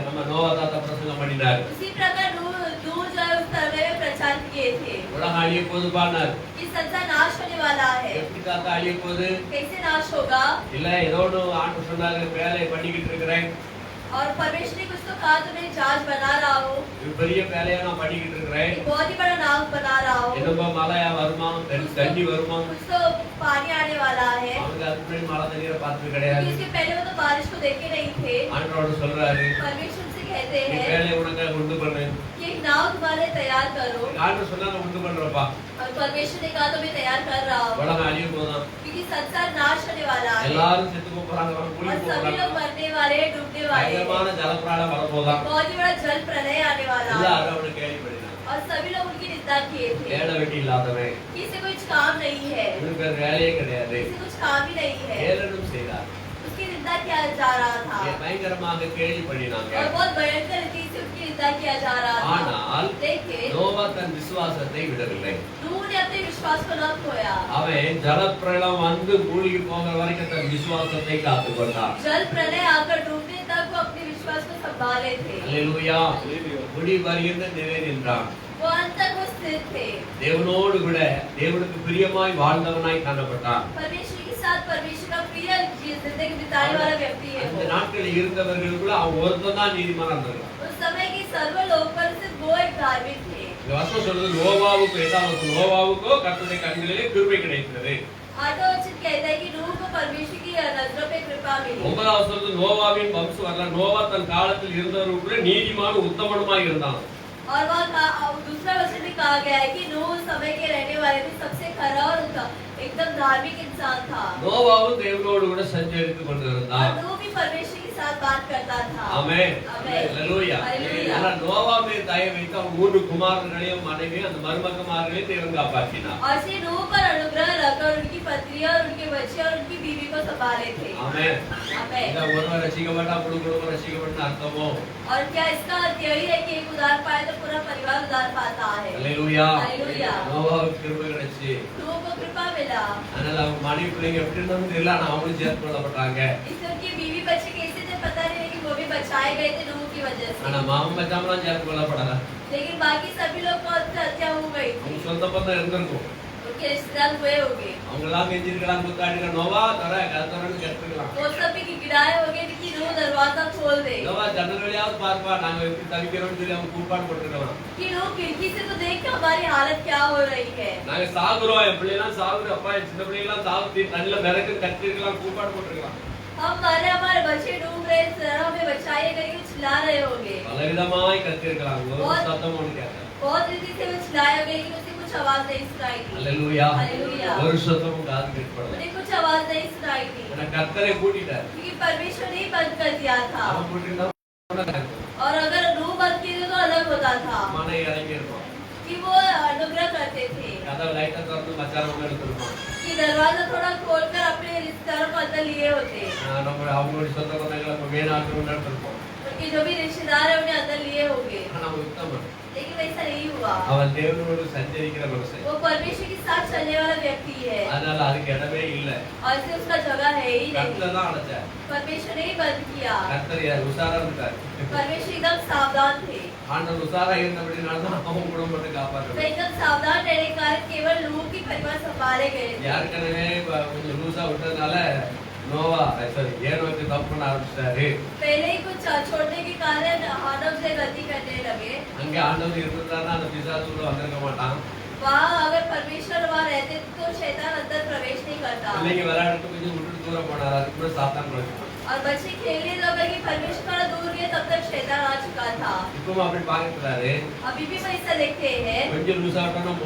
நம்ம நோவா தாத்தா பிரசங்கம் பண்ணினார். उसी प्रकार नूह जो है उस तरह में प्रचार किए थे உலகம் அழிய போது பானார். कि संसार नाश होने वाला है। எப்படி தாத்தா அழிய போது? कैसे नाश होगा? இல்ல ஏதோ ஒன்று ஆண்டு சொன்னாங்க, வேலையை பண்ணிக்கிட்டு இருக்கிறேன். और परमेश्वर ने कुछ तो कहा तो मैं जहाज बना रहा हूँ, இது பெரிய வேலையா நான் பண்ணிக்கிட்டு இருக்கிறேன். एक बहुत ही बड़ा नाव बना रहा हूँ, என்னப்பா மழையா வருமா, தண்ணி வருமா? कुछ तो पानी आने वाला है। அவங்க அதுக்கு முன்னாடி மழை தண்ணீரை பார்த்தது क्योंकि கிடையாது. इसके पहले वो तो बारिश को देखे नहीं थे। ஆண்டவரோடு சொல்றாரு, परमेश्वर से कहते நீ हैं வேலையை உனக்கு உண்டு பண்ணு. कि एक नाव तुम्हारे तैयार करो। ஆண்டவர் சொன்னா நான் உண்டு பண்றப்பா. और परमेश्वर ने कहा तो मैं तैयार कर रहा हूँ, உலகம் அழிய போதான். क्योंकि संसार नाश होने वाला है எல்லாரும் செத்து போறாங்க, குழி और सभी போறாங்க. लोग मरने वाले हैं, डूबने वाले हैं। பயங்கரமான ஜலப்பிரளயம் வரப்போதான். बहुत ही बड़ा जल प्रलय आने वाला है எல்லாரும் அவனை கேள்விப்படினாங்க. और सभी लोग उनकी निंदा किए थे। வேலை வெட்டி இல்லாதவன், किसी को कुछ काम नहीं है, இவனுக்கு வேற வேலையே கிடையாது, किसी कुछ काम ही नहीं है, ஏளனம் செய்தார். उसकी निंदा किया जा रहा था பயங்கரமாக கேள்விப்படினாங்க. और बहुत भयंकर रीति से उसकी निंदा किया जा रहा था। ஆனால் लेकिन நோவா தன் விசுவாசத்தை விடவில்லை. नूह ने अपने विश्वास को न खोया। அவன் ஜலப்பிரளயம் வந்து மூழ்கி போகிற வரைக்கும் தன் விசுவாசத்தை காத்துக் கொண்டான். जल प्रलय आकर डूबने तक वो अपने विश्वास को संभाले थे। அல்லேலூயா. முடி வருகின்ற நிலை நின்றான். वो अंत तक वो स्थिर थे, தேவனோடு கூட தேவனுக்கு பிரியமாய் வாழ்ந்தவனாய் காணப்பட்டான். परमेश्वर के साथ परमेश्वर का प्रिय जिंदगी बिताने वाला व्यक्ति है அந்த वो। நாட்களில் இருந்தவர்களுக்குள்ள அவன் ஒருத்தன் தான் நீதிமானா இருந்தான். उस समय के सर्व लोग पर सिर्फ वो एक धार्मिक थे। இந்த வசனம் சொல்றது நோவாவுக்கு, நோவாவுக்கோ கர்த்தருடைய கண்களிலே கிருபை கிடைத்தது. आठवां वचन कहता है कि नूह को परमेश्वर की नजरों पे कृपा मिली। ஒன்பதாவது சொல்றது நோவாவின் வம்சம் வரல. நோவா தன் காலத்தில் இருந்தவர்களுக்குள்ள நீதிமான உத்தமனுமாய் இருந்தான். और वहाँ दूसरा वचन में कहा गया है कि नूह उस समय के रहने वाले में सबसे खरा और एकदम धार्मिक इंसान था। நோவாவும் தேவனோடு கூட சஞ்சரித்துக் கொண்டிருந்தான். और नूह भी परमेश्वर के साथ बात करता था। ஆமென். ஆமென். அல்லேலூயா. அல்லேலூயா. ஆனா நோவா மேல் தயை வைத்து அவன் 3 குமாரர்களையும் மனைவியும் அந்த மருமகமார்களையும் தேவன் காப்பாற்றினார். और से नूह पर अनुग्रह रखकर उनकी पत्नियां और उनके बच्चे और उनकी बीवी को संभाले थे। ஆமென். आमेन। இத ஒருவர் ரசிக்கப்பட்டா முழு குடும்பம் ரசிக்கப்பட்ட அர்த்தமோ? और क्या इसका अर्थ यही है कि एक उद्धार पाए तो पूरा परिवार उद्धार पाता है? அல்லேலூயா. அல்லேலூயா. நோவாவுக்கு கிருபை கிடைச்சு. नूह को कृपा मिला। அதனால அவங்க மனைவி பிள்ளைங்க எப்படி இருந்தாலும் தெரியல, ஆனா அவங்களும் சேர்த்து கொள்ளப்பட்டாங்க. इससे उनकी बीवी बच्चे कैसे थे पता नहीं, लेकिन वो भी बचाए गए थे नूह की वजह ஆனா से। மாமன் மச்சாமலாம் சேர்த்து கொள்ளப்படல. लेकिन बाकी सभी लोग को हत्या हो गई அவங்க थी, சொந்த பந்தம் இருந்திருக்கும். उनके रिश्तेदार हुए होंगे, அவங்க எல்லாம் கெஞ்சிருக்கலாம், கூத்தாடிக்கலாம், நோவா தர கருத்தரன்னு கேட்டுக்கலாம். वो सब भी गिड़ाए होंगे कि नूह दरवाजा खोल दे, நோவா ஜன்னல் வழியாவது பார்ப்பா, நாங்க எப்படி தவிக்கிறோம்னு சொல்லி அவங்க கூப்பாடு போட்டுருக்கலாம். कि नूह खिड़की से तो देख के हमारी हालत क्या हो रही है। நாங்க சாகுறோம், என் பிள்ளைலாம் சாகுறோம், அப்பா என் சின்ன பிள்ளைங்களாம் சாகுது, தண்ணில மிதக்கு கத்திருக்கலாம், கூப்பாடு போட்டுருக்கலாம். हम मरे, हमारे बच्चे डूब रहे, जरा हमें बचाइए करके चिल्ला रहे होंगे, பலவிதமாய் கத்திருக்கலாம். ஒரு சத்தம் ஒண்ணு கேட்கல. बहुत रीति से वो चिल्लाए होंगे, लेकिन उसे कुछ आवाज नहीं सुनाई दी। அல்லேலூயா. அல்லேலூயா. ஒரு சத்தமும் காது கேட்கப்படல. उन्हें कुछ आवाज नहीं सुनाई दी, ஏன்னா கர்த்தரை கூட்டிட்டார். क्योंकि परमेश्वर ने ही बंद कर दिया था। அவன் கூட்டிருந்தா और अगर नूह बंद किए तो अलग होता था மனை இறங்கி இருக்கும். कि वो अनुग्रह करते थे, கதவை லைட்டா திறந்து மச்சாரவங்க எடுத்துருப்பான். कि दरवाजा थोड़ा खोलकर अपने रिश्तेदारों को अंदर लिए होते, நம்ம அவங்களுடைய சொந்த பந்தங்களை நம்ம வேணாட்டு எடுத்துருப்போம். उनके जो भी रिश्तेदार है उन्हें अंदर लिए होंगे, ஆனா அவன் உத்தமன். लेकिन वैसा नहीं हुआ। அவன் தேவனோடு சஞ்சரிக்கிற மனுஷன். वो परमेश्वर के साथ चलने वाला व्यक्ति है, அதனால அதுக்கு இடமே இல்ல. और इससे उसका जगह है ही नहीं। கர்த்தர் தான் அழைச்சார். परमेश्वर ने ही बंद किया, கர்த்தர் யார்? உசாரா இருக்கார். परमेश्वर एकदम सावधान थे, ஆண்டவர் உசாரா இருந்தபடினால தான் அவன் குடும்பத்தை तो காப்பாற்ற. एकदम सावधान रहने के कारण केवल नूह की परिवार संभाले गए थे। ஏற்கனவே கொஞ்சம் லூசா விட்டதுனால நோவா சாரி ஏனோக்கு தப்பு பண்ண ஆரம்பிச்சிட்டாரு. पहले ही कुछ छोड़ने के कारण हानव से गलती करने लगे, அங்கே ஆண்டவர் இருந்தாருன்னா அந்த பிசாசு கூட வந்திருக்க மாட்டான். वहाँ अगर परमेश्वर वहाँ रहते तो शैतान अंदर प्रवेश नहीं करता। பிள்ளைங்க விளையாடுறதுக்கு கொஞ்சம் விட்டுட்டு தூரம் போனார், அதுக்கு கூட சாத்தான் குறைச்சிட்டான். और बच्चे खेलने जब लगे परमेश्वर थोड़ा दूर गए तब तक शैतान आ चुका था। இப்பவும் அப்படி பார்க்கிறாரு. अभी भी वैसा देखते हैं। கொஞ்சம் லூஸ் ஆகட்டும்,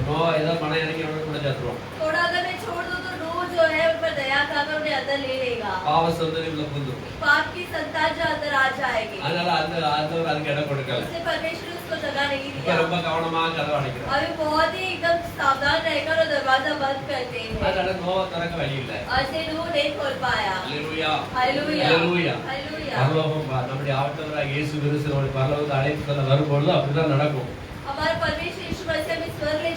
நோ ஏதாவது மன இறங்கி கூட சேர்த்துருவோம். थोड़ा अगर मैं छोड़ दूं तो नूह जो है उन पर दया कर उन्हें अंदर ले लेगा। பாவ சந்ததி உள்ள புகுந்துரும். पाप की संतान जो अंदर आ जाएगी। அதனால ஆண்டவர் அதுக்கு இடம் கொடுக்கல. इसलिए परमेश्वर उसको जगह नहीं இப்ப दिया। ரொம்ப கவனமா கதவை அடைக்கிறார். अभी बहुत ही एकदम सावधान रहकर और दरवाजा बंद करते हैं। அதனால நோவ திறக்க வழி இல்ல. ऐसे नूह नहीं खोल पाया। ஹalleluya हालेलुया ஹalleluya. हालेलुया। பரலோகம் நம்முடைய ஆண்டவராகிய இயேசு கிறிஸ்து நம்முடைய பரலோகத்தை அழைத்து செல்ல வரும்போது அப்படிதான் நடக்கும். हमारे परमेश्वर यीशु मसीह हमें स्वर्ग ले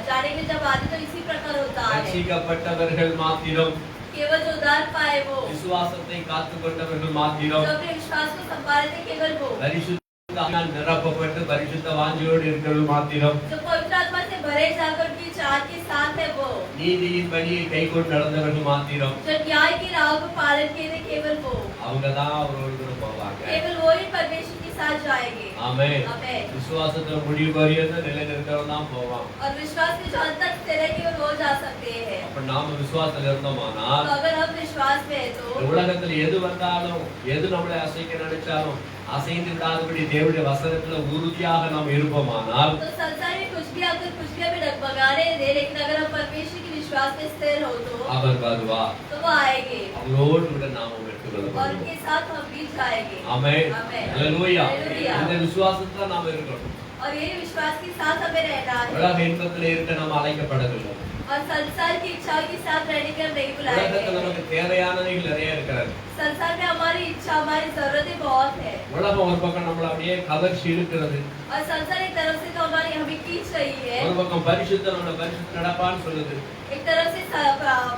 जाने के जब आते तो इसी प्रकार होता है। ரட்சிக்கப்பட்டவர்கள் மாத்திரம், केवल जो उद्धार पाए वो, விசுவாசத்தை காத்துக்கொண்டவர்கள் மாத்திரம், जो अपने विश्वास को संभाले थे केवल वो, பரிசுத்த ஆவியால் நிரப்பப்பட்டு பரிசுத்த வாஞ்சையோடு இருக்கிறவர்கள் மாத்திரம், जो पवित्र आत्मा से भरे जाकर की चाह के साथ है वो, நீதியின் வழியை கைக்கொண்டு நடந்தவர்கள் மாத்திரம், जो न्याय की राह को पालन किए थे केवल वो, அவங்கதான் அவரோடு கூட போவாங்க. केवल वो ही परमेश्वर के साथ जाएंगे। ஆமென். आमेन। விசுவாசத்துல முடிவு பரியந்த நிலைநிற்கிறவன் தான் போவான். और विश्वास के जो अंत तक स्थिर है केवल वो जा सकते हैं। அப்ப நாம விசுவாசத்துல இருந்தோமானால், तो अगर हम विश्वास में है तो இந்த உலகத்துல எது வந்தாலும் எது நம்மளை அசைக்க நினைச்சாலும் அசைந்து விடாதபடி தேவனுடைய வசனத்துல உறுதியாக நாம் இருப்போமானால், तो संसार में कुछ भी आकर कुछ भी हमें डगमगाने दे, लेकिन अगर हम परमेश्वर के विश्वास में स्थिर हो तो அவர் வருவார். वो आएंगे அவரோடு கூட நாம और வெட்டுக்கொள்ளப்படுவோம். उनके साथ हम भी जाएंगे। ஆமென். आमेन। ஹalleluya. हालेलुया। இந்த விசுவாசத்துல நாம இருக்கணும். और ये विश्वास के साथ हमें रहना है உலக இன்பத்துல இருக்க நாம அழைக்கப்படவில்லை. और संसार की इच्छाओं के साथ रहने के हम नहीं बुलाए உலகத்துல गए। நமக்கு தேவையானவைகள் நிறைய இருக்கிறது. संसार में हमारी इच्छा हमारी जरूरतें बहुत है உலகம் ஒரு பக்கம் நம்மள அப்படியே கவர்ச்சி இழுக்கிறது. और संसार एक तरफ से तो हमारी हमें खींच रही है, ஒரு பக்கம் பரிசுத்த நம்மள பரிசுத்த நடப்பான்னு சொல்லுது. एक तरफ से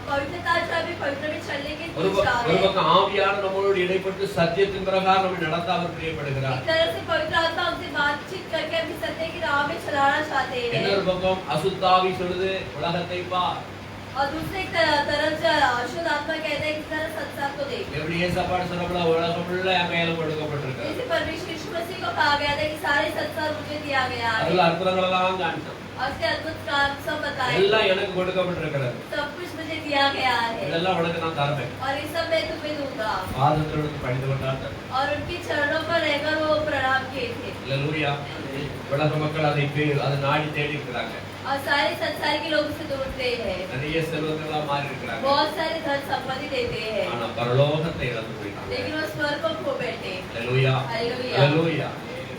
पवित्रता जो हमें पवित्र में चलने की ஒரு खींच रहा है, பக்கம் ஆவியான நம்மளோடு இடைப்பட்டு சத்தியத்தின் பிரகாரம் நம்ம நடத்த அவர் பிரியப்படுகிறார். एक तरफ से पवित्र आत्मा हमसे बातचीत करके हमें सत्य की राह में चलाना चाहते हैं இன்னொரு பக்கம் அசுத்தாவி சொல்லுது உலகத்தை பார். और दूसरे तरफ जो अशुद्ध आत्मा कहता है कि जरा संसार को देख। எப்படி ஏசாப்பாடு சொன்னபோல உலகம் ஃபுல்லா என் கையில கொடுக்கப்பட்டிருக்கு. जैसे परमेश्वर यीशु मसीह को कहा गया था कि सारे संसार मुझे दिया गया है அதுல அற்புதங்கள் எல்லாம் காண்பிச்சான். और उसके अद्भुत काम सब बताए, எல்லாம் எனக்கு கொடுக்கப்பட்டிருக்கிறது. सब कुछ मुझे दिया गया है இதெல்லாம் உனக்கு நான் தரேன். और ये सब मैं तुम्हें दूंगा। பாதத்தோடு படித்து கொண்டார். और उनके चरणों पर रहकर वो प्रणाम किए थे। ஹalleluya. உலக மக்கள் அதை நாடி தேடி இருக்கிறாங்க. और सारे संसार के लोग उसे ढूंढते हैं, நிறைய செல்வங்களா மாறி இருக்கிறாங்க. बहुत सारे धन संपत्ति देते हैं, ஆனா பரலோகத்தை இழந்து போயிட்டாங்க. लेकिन वो स्वर्ग को खो बैठे। ஹalleluya. हालेलुया। ஹalleluya.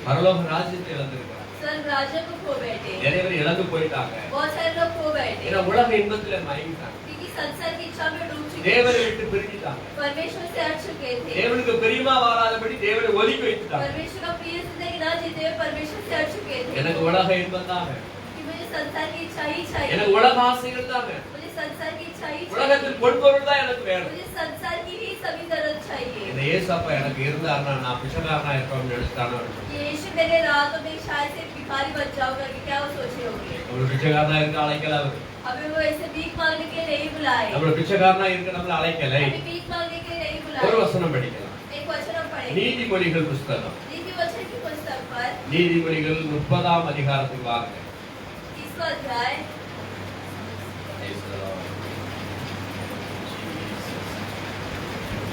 பரலோக ராஜ்யத்தை இழந்திருக்கிறாங்க. स्वर्ग राज्य को खो बैठे, நிறைய பேர் இழந்து போயிட்டாங்க. बहुत सारे लोग खो बैठे ஏன்னா உலக இன்பத்துல மயங்கிட்டாங்க. क्योंकि संसार की इच्छा में डूब चुके தேவனை थे, விட்டு பிரிஞ்சிட்டாங்க. परमेश्वर से हट चुके थे, தேவனுக்கு பிரியமா வாராதபடி தேவனை ஒதுக்கி வைத்துட்டாங்க. परमेश्वर का प्रिय जिंदगी ना जीते हुए परमेश्वर से हट चुके थे। எனக்கு உலக இன்பம் தாங்க, कि मुझे संसार की इच्छा ही चाहिए, எனக்கு உலக ஆசைகள் தாங்க, मुझे संसार की इच्छा ही चाहिए, உலகத்தில் பொன்பொருள் தான் எனக்கு வேணும். मुझे संसार की ही सभी जरूरत चाहिए। இந்த ஏசப்பா எனக்கு இருந்தாருன்னா நான் பிச்சைக்காரனா இருப்பேன்னு நினைச்சிட்டானோ. ये यीशु मेरे रातों में शायद से भिखारी बन जाऊंगा कि क्या वो सोचे होंगे। ஒரு பிச்சைக்காரனா இருக்க அழைக்கல அவர். अभी वो ऐसे भीख मांगने के लिए नहीं बुलाए, நம்மள பிச்சைக்காரனா இருக்க நம்மள அழைக்கல. अभी भीख मांगने के लिए नहीं ஒரு बुलाए। வசனம் படிக்கலாம். एक वचन हम पढ़ेंगे, நீதிமொழிகள் புஸ்தகம், नीति वचन की पुस्तक पर நீதிமொழிகள் 30ஆம் அதிகாரத்துக்கு வாங்க. 30वां अध्याय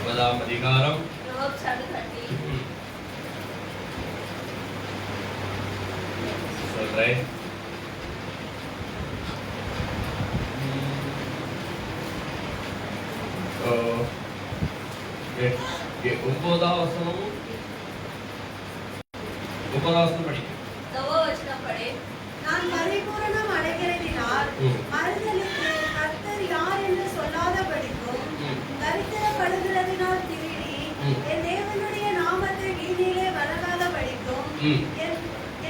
30ஆம் அதிகாரம் Proverbs chapter 30 சொல்றேன். ஒன்பதாம் வசனம் படிக்க. 9वां वचन हम पढ़े, நான் பரிபூரணம் அடைகிறதினால் மறுதலுக்கு கர்த்தர் யார் என்று சொல்லாதபடிக்கும் தரித்திரப்படுகிறதினால் திருடி என் தேவனுடைய நாமத்தை வீதியிலே வழங்காதபடிக்கும்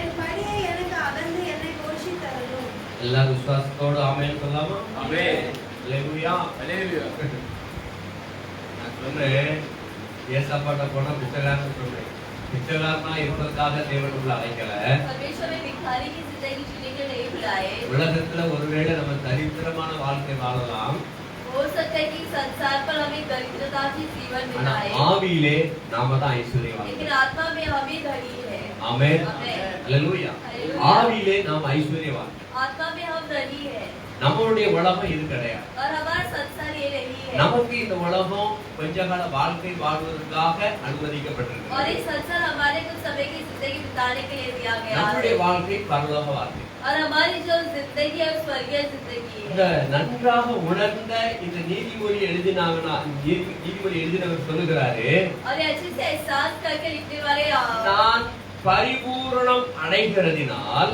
என் படியை எனக்கு அகன்று என்னை போஷித் தரலும். எல்லா விசுவாசத்தோடு ஆமென் சொல்லாமா? ஆமென். ஹalleluya. ஹalleluya. நான் சொல்றேன், ஏசாப்பாட்ட போனா பிச்சைக்காரன் சொல்றேன். பிச்சைக்காரனா இருப்பதற்காக தேவன் உங்களை அழைக்கல. परमेश्वर ने भिखारी की जिंदगी जीने के लिए नहीं बुलाए। உலகத்துல ஒருவேளை நம்ம தரித்திரமான வாழ்க்கை வாழலாம், हो सकता है कि संसार पर हमें दरिद्रता की जीवन ஆனா बिताए, ஆவியிலே நாம தான் ஐஸ்வர்யவான். लेकिन आत्मा में हम ही धनी है। ஆமென். आमेन। ஹalleluya. हालेलुया। ஆவியிலே நாம் ஐஸ்வர்யவான். आत्मा में हम नहीं है நம்மளுடைய உலகம் இது கிடையாது. और हमारा संसार ये नहीं है நமக்கு இந்த உலகம் கொஞ்ச கால வாழ்க்கை வாழ்வதற்காக அனுமதிக்கப்பட்டிருக்கு. और ये संसार हमारे कुछ समय की जिंदगी बिताने के लिए दिया गया நம்முடைய है வாழ்க்கை பரலோக வாழ்க்கை. और हमारी जो जिंदगी है स्वर्गीय जिंदगी இந்த है நன்றாக உணர்ந்த இந்த நீதிமொழி எழுதினவர் சொல்லுகிறாரு, और ये अच्छे से एहसास करके लिखने वाले நான் பரிபூரணம் அடைகிறதினால்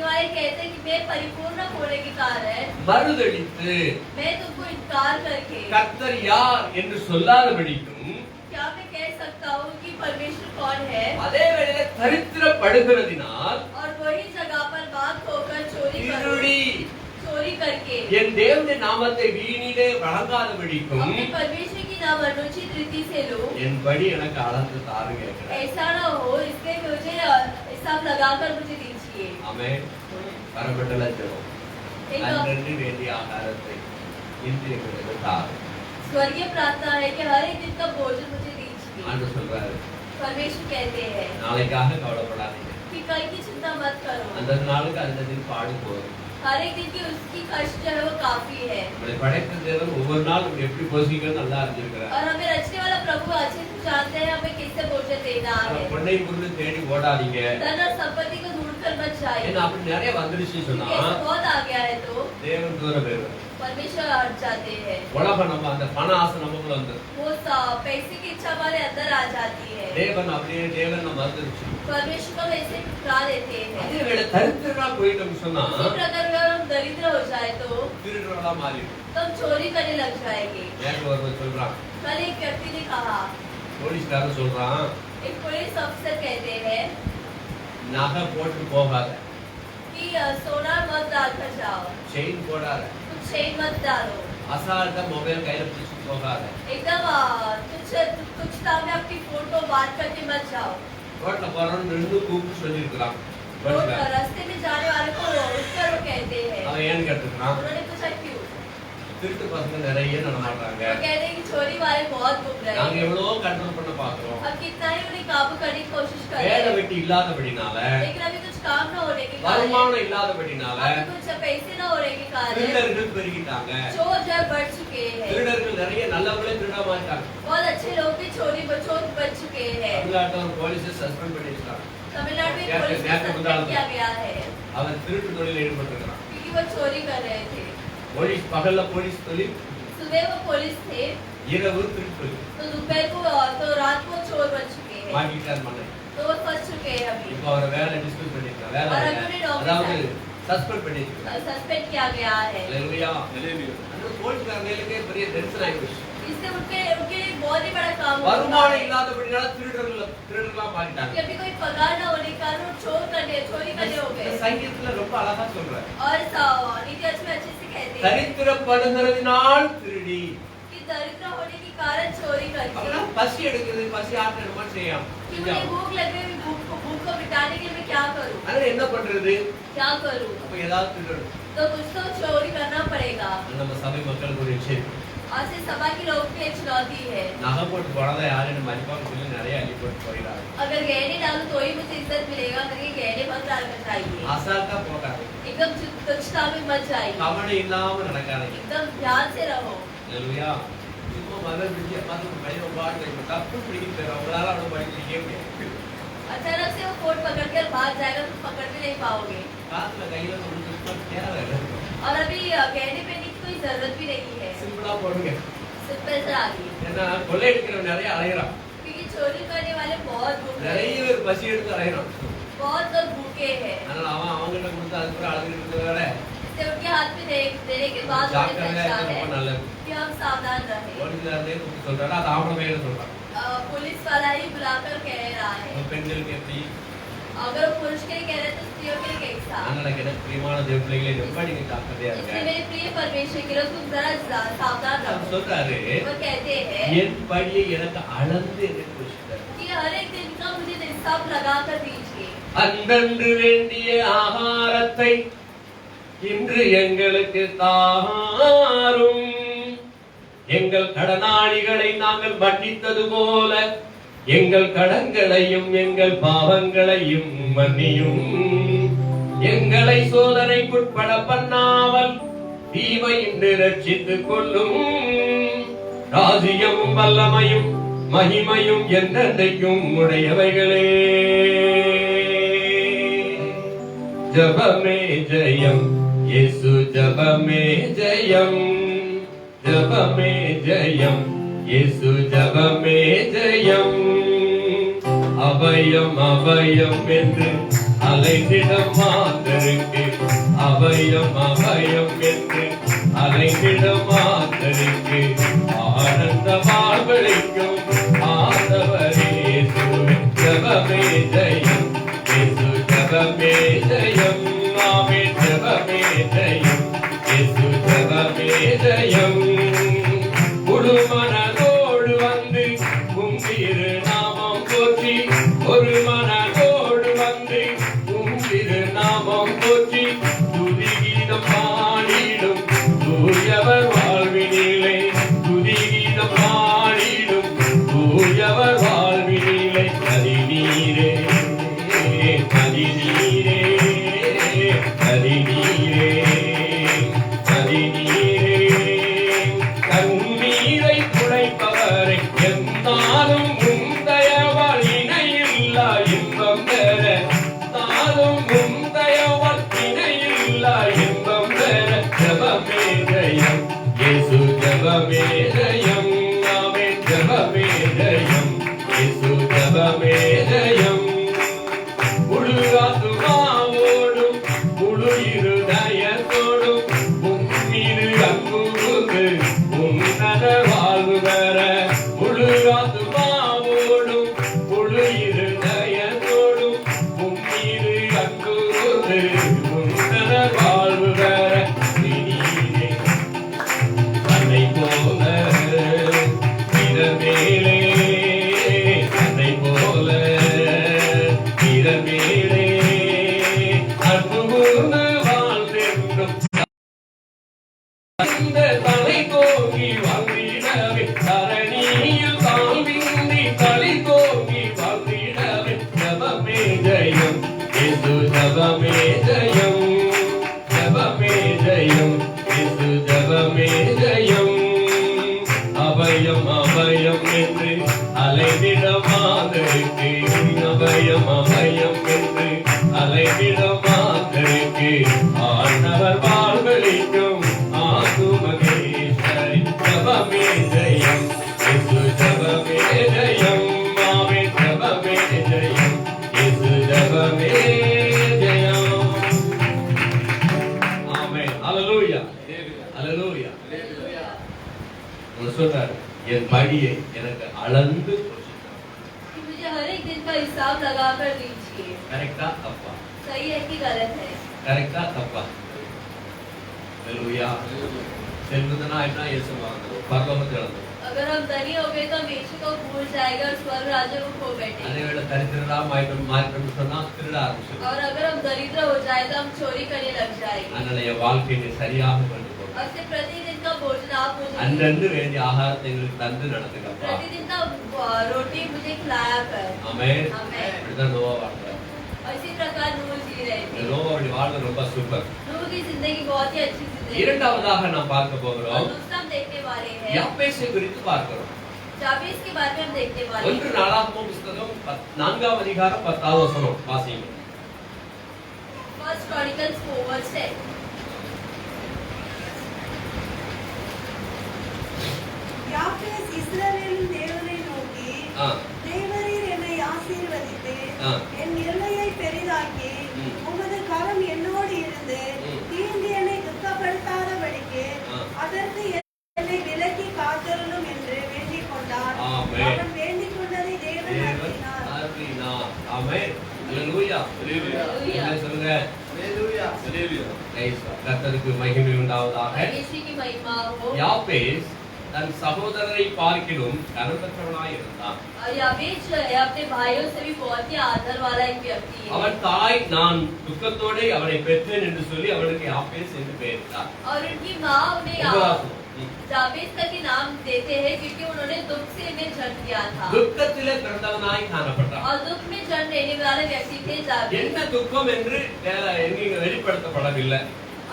वाले कहते हैं कि मैं परिपूर्ण होने के कारण மறுதலித்து मैं तुमको इनकार करके கர்த்தர் யார் என்று சொல்லாதபடிக்கும் क्या मैं कह सकता हूँ कि परमेश्वर कौन है அதே வேளையில தரித்திரப்படுகிறதினால் और वही जगह पर बात होकर चोरी திருடி करके என் தேவனுடைய நாமத்தை வீணிலே வழங்காதபடிக்கும் अपने परमेश्वर की नाम अनुचित रीति से लो என் படி எனக்கு அளந்து தாருங்க. ऐसा ना हो इसलिए मुझे हिसाब लगाकर मुझे दीजिए ஆமென். வரப்பட்ட ஜெபம். एक அன்றன்று வேண்டிய ஆகாரத்தை இன்று எங்களுக்கு தாரும். स्वर्गीय प्रार्थना है कि हर एक दिन का भोजन मुझे दीजिए ஆண்டவர் சொல்றாரு, परमेश्वर कहते हैं நாளைக்காக கவலைப்படாதீங்க. कि कल की चिंता मत करो அந்த நாளுக்கு அந்த दिन பாடு போதும். हर एक दिन की उसकी कष्ट जो है वो काफी है நம்மளை படைத்த தேவன் ஒவ்வொரு நாளும் எப்படி போஷிக்கணும்னு நல்லா அறிஞ்சிருக்கிறார். और हमें रचने वाला प्रभु अच्छे से जानते हैं हमें किससे भोजन देना है பொண்ணை பொருள் தேடி ஓடாதீங்க. धन और संपत्ति को ढूंढ कर मत जाइए ஏன்னா அப்படி நிறைய வந்துருச்சு சொன்னா क्योंकि ऐसा बहुत आ गया है तो தேவன் தூரம் போயிடும். परमेश्वर हट जाते हैं உலகம் நம்ம அந்த பண ஆசை நமக்குள்ள வந்து वो पैसे की इच्छा हमारे अंदर आ जाती है தேவன் அப்படியே தேவன் நம்ம வந்துருச்சு. परमेश्वर को वैसे ठुकरा देते हैं அதே வேளை தரித்திரா போயிட்டோம்னு சொன்னா इसी प्रकार अगर हम दरिद्र हो जाए तो திருடுறவளா மாறிடும். हम चोरी करने लग जाएंगे நேற்று ஒருவர் சொல்றான், कल एक व्यक्ति ने कहा போலீஸ்காரன் சொல்றான், एक पुलिस अफसर कहते हैं நகை போட்டு போகாத, कि सोना मत डाल कर जाओ செயின் போடாத, कुछ चेन मत डालो அசால்ட்டா மொபைல் கையில பிடிச்சிட்டு போகாத, एकदम तुच्छता में अपनी फोन को बात करके मत जाओ ரோட்ல போறோம்னு ரெண்டு கூப்பிட்டு சொல்லியிருக்கிறான். रोड रास्ते में जाने वाले को रुककर वो कहते हैं அவன் ஏன்னு கேட்டுக்கிறான், उन्होंने पूछा क्यों திருட்டு பசங்க நிறைய நடமாட்டாங்க, वो कहते हैं कि चोरी वाले बहुत घूम रहे நாங்க हैं எவ்வளவோ கண்ட்ரோல் பண்ண பாக்குறோம், अब कितना ही उन्हें काबू करने की कोशिश कर रहे வேலை हैं வெட்டி இல்லாதபடினால, लेकिन अभी कुछ काम न होने के कारण வருமானம் இல்லாதபடினால अभी कुछ पैसे न होने के कारण திருடர்கள் பெருகிட்டாங்க. चोर जो है बढ़ चुके हैं திருடர்கள் நிறைய நல்லவங்களே திருட மாட்டாங்க. बहुत अच्छे लोग भी चोर बच चुके हैं தமிழ்நாட்டில் ஒரு போலீஸை சஸ்பெண்ட் பண்ணிருக்காங்க. तमिलनाडु में क्या- पुलिस को क्या- सस्पेंड किया गया है அவன் திருட்டு தொழில் ஈடுபட்டிருக்கிறான். क्योंकि वो चोरी कर रहे थे போலீஸ் பகல்ல போலீஸ் தொழில், सुबह वो पुलिस थे இரவு திருட்டு தொழில் तो दोपहर को तो रात को चोर बन चुके हैं மாட்டிட்டார் மன்னை. तो वो फंस चुके हैं अभी இப்போ அவரை வேலை டிஸ்மிஸ் பண்ணிருக்காங்க. வேலை और இல்ல. अभी उन्हें नौकरी அதாவது சஸ்பெண்ட் பண்ணிருக்காங்க. सस्पेंड किया गया है ஹalleluya. அந்த போலீஸ்காரங்களுக்கு பெரிய டென்ஷன் ஆயிடுச்சு. इससे उनके लिए बहुत ही बड़ा काम होता வருமானம் है இல்லாதபடினால திருடர்களா மாறிட்டாங்க. क्योंकि कोई पगार न होने के कारण वो चोरी करने हो இந்த गए சங்கீதத்துல ரொம்ப அழகா சொல்றாரு, और नीति में अच्छे से कहते हैं தரித்திரப்படுகிறதினால் திருடி. कि दरिद्र होने के कारण चोरी करके அப்படின்னா பசி எடுக்கிறது, பசி ஆற்றணுமா செய்யாம कि मुझे भूख लग रही है भूख को मिटाने के लिए मैं क्या करूं அதனால என்ன பண்றது? क्या करूं அப்ப ஏதாவது திருடணும். तो कुछ तो चोरी करना पड़ेगा நம்ம சபை மக்களுக்கு ஒரு விஷயம், और से सभा के लोगों के लिए चुनौती है நகை போட்டு போனதை யாரும் மதிப்பாங்க சொல்லி நிறைய அள்ளி போட்டு போயிடாங்க. अगर गहने डालूं तो ही मुझे इज्जत मिलेगा अगर ये गहने मत डालना चाहिए அசால்ட்டா போகாது, एकदम तुच्छता में मत जाइए கவனம் இல்லாம நடக்காதீங்க. एकदम ध्यान से रहो ஹalleluya. சும்மா மதர் பிடிச்ச பார்த்து பையன் பாட்டு தப்பு பிடிக்கிட்டு அவங்களால அவனை படிக்க முடியாது. अचानक से वो कोट पकड़कर भाग जाएगा तो पकड़ भी नहीं पाओगे காத்துல கையில ஒரு சுத்தம் தேவை இல்லை. और अभी गहने पहनने की कोई जरूरत भी नहीं है சிம்பிளா போடுங்க. सिंपल से आ गई ஏன்னா கொள்ளையடிக்கிறவன் நிறைய அலைகிறான், क्योंकि चोरी करने वाले बहुत घूम रहे நிறைய हैं பேர் பசி எடுத்து அலைகிறான். बहुत लोग भूखे हैं அதனால அவன் அவங்கிட்ட கொடுத்து அதுக்கு அழுதுட்டு இருக்கிறத इससे उनके हाथ में देने के बाद उन्हें ஜாக்கிரதையா अच्छा இருக்கிறது ரொம்ப है நல்லது. कि हम सावधान रहे போலீஸ்காரனே கூப்பிட்டு சொல்றாரு, அது ஆம்பளை பையனை சொல்றான். पुलिस वाला ही बुलाकर कह रहा है பெண்களுக்கு எப்படி? अगर वो पुरुष के लिए कह रहे हैं तो स्त्रियों के लिए कैसा அதனால எனக்கு பிரியமான தேவ பிள்ளைகளே ரொம்ப நீங்க ஜாக்கிரதையா इसलिए இருங்க. मेरे प्रिय परमेश्वर के लोग तुम जरा सावधान அவர் रहो சொல்றாரு, वो कहते हैं என் படியை எனக்கு அளந்து எனக்கு கொடுத்தார். कि हर एक दिन का मुझे हिसाब लगा कर दीजिए அன்றன்று வேண்டிய ஆகாரத்தை இன்று எங்களுக்கு தாரும். எங்கள் கடனாளிகளை நாங்கள் மன்னித்தது போல எங்கள் கடன்களையும் எங்கள் பாவங்களையும் மன்னியும். எங்களை சோதனைக்குட்பட பண்ணாமல் தீமையின்றி ரட்சித்துக் கொள்ளும். ராஜ்யமும் வல்லமையும் மகிமையும் என்றென்றைக்கும் உடையவைகளே. ஜபமே ஜெயம் இயேசு, ஜபமே ஜெயம், ஜபமே ஜெயம் இயேசு, ஜபமே ஜெயம். அபயம் அபயம் என்று அலைந்திடம் மாந்தருக்கு, அபயம் அபயம் என்று அலைந்திடம் மாந்தருக்கு ஆனந்த வாழ்வளிக்கும் ஆண்டவரே இயேசுவே. ஜபமே ஜெயம் இயேசு, ஜபமே ஜெயம். ஆமென். ஜபமே ஜெயம் இயேசு, ஜபமே ஜெயம். முழு மனதோடு வந்து உம் திரு நாமம் போற்றி, ஒரு மனதோடு வந்து உம் திரு நாமம் போற்றி துதி கீதம் பாடிடும் தூயவர் வாழ்வினிலே, துதி கீதம் பாடிடும் தூயவர் வாழ்வினிலே. நதி நீரே நதி நீரே நதி நீரே நதி நீரே. கண்ணீரை துடைப்பவரை எந்தாலும் உம் தயவால் இணையில்லா இன்பம் பெற, தாலும் உம் தயவால் இணையில்லா இன்பம் பெற. ஜபமே ஜெயம் இயேசு, ஜபமே ஜெயம். ஆமென். ஜபமே ஜெயம் இயேசு, ஜபமே ஜெயம். முழு ஆத்துமாவோடும் முழு இருதயத்தோடும் உம்மீது அன்பு கூர்ந்து உன்னத வாழ்வு பெற. முழு ஆத்துமாவோடும் முழு இருதயத்தோடும் உம்மீது அன்பு கூர்ந்து உன்னத வாழ்வு பெற. நீரே தன்னை போல மேலே, தன்னை போல மேலே அன்பு கூர்ந்து வாழ்ந்தென்றும் அந்த தலை தோங்கி வாழ்ந்திடவே, தரணியில் தாழ்வின்றி தலை தோங்கி வாழ்ந்திடவே. ஜபமே ஜெயம் இயேசு, ஜபமே ஜெயம், ஜபமே ஜெயம் இயேசு, ஜபமே ஜெயம். அபயம் அபயம் என்று அலைந்திட மாந்தருக்கு, அபயம் அபயம் என்று அலைந்திட மாந்தருக்கு ஆண்டவர் வாழ்வளிக்கும் ஆத்துமகேஸ்வரி. ஜபமே ஜெயம் இயேசு, ஜபமே ஜெயம். ஆமென். ஜபமே ஜெயம் இயேசு, ஜபமே ஜெயம். ஆமென். அல்லேலூயா அல்லேலூயா. சொல்றாரு, என் படியை எனக்கு அளந்து कि मुझे हर एक दिन का हिसाब लगा कर दीजिए. கரெக்டா தப்பா? सही है कि गलत है? கரெக்டா தப்பா? அல்லேலூயா. செல்வதனா என்ன இயேசுவாங்க பரலோகத்தில் இழந்தோம். अगर हम धनी हो गए तो हम यीशु को भूल जाएंगे और स्वर्ग राज्य को खो बैठेंगे. அதேவேளை தரித்திரரா மாறிட்டோம்னு சொன்னா திருட ஆரம்பிச்சிடும். और अगर हम दरिद्र हो जाए तो हम चोरी करने लग जाएंगे. அதனால என் வாழ்க்கையை சரியாக கொண்டு போகணும். और प्रतिदिन का भोजन आप मुझे அன்றன்று வேண்டிய ஆகாரத்தை எங்களுக்கு தந்து நடத்துங்கப்பா. प्रतिदिन का रोटी मुझे खिलाया कर. ஆமென். आमेन. இப்படிதான் நோவா வாழ்ந்தார். और इसी प्रकार नूह जी रहे இந்த थे. நோவாவுடைய வாழ்க்கை ரொம்ப சூப்பர். नूह की जिंदगी बहुत ही अच्छी जिंदगी. இரண்டாவதாக நாம் பார்க்க और போகிறோம், दूसरा हम देखने वाले हैं யாபேசை குறித்து பார்க்கிறோம். जाबेस के बारे में हम देखने वाले ஒன்று हैं. நாளாகமம் புத்தகம் 4ஆம் அதிகாரம் 10வது வசனம் வாசிங்க. First chronicles 4:10. யாபேஸ் இஸ்ரவேலின் தேவனை நோக்கி, ஆ தேவரீர் என்னை ஆசீர்வதித்து ஆ. என் எல்லையை பெரிதாக்கி உமது கரம் என்னோடு இருந்து தீங்கு என்னை துக்கப்படுத்தாதபடிக்கு அதற்கு என்னை விலக்கி காத்தருளும் என்று வேண்டிக் கொண்டார். ஆமென். அவன் வேண்டிக் கொண்டதை தேவன் தேவன் அருளினார். அருளினார். ஆமென். அல்லேலூயா. என்ன சொல்லுங்க? Praise God. கர்த்தருக்கு மகிமை உண்டாவதாக. यीशु की महिमा हो. யாபேஸ் தன் சகோதரரை பார்க்கிலும் கனப்பற்றவனாய் இருந்தான். और याबेस जो है अपने भाइयों से भी बहुत ही आदर वाला एक व्यक्ति है. அவன் தாய் நான் துக்கத்தோட அவனை பெற்றேன் என்று சொல்லி அவனுக்கு யாபேஸ் என்று பெயரிட்டார். और उनकी माँ उन्हें जाबेस करके नाम देते हैं क्योंकि उन्होंने दुख से में जन्म लिया था துக்கத்திலே பிறந்தவனாய் காணப்பட்டான். और दुख में जन्म लेने वाले व्यक्ति थे जाबेस என்ன துக்கம் என்று எங்கேயும் வெளிப்படுத்தப்படவில்லை.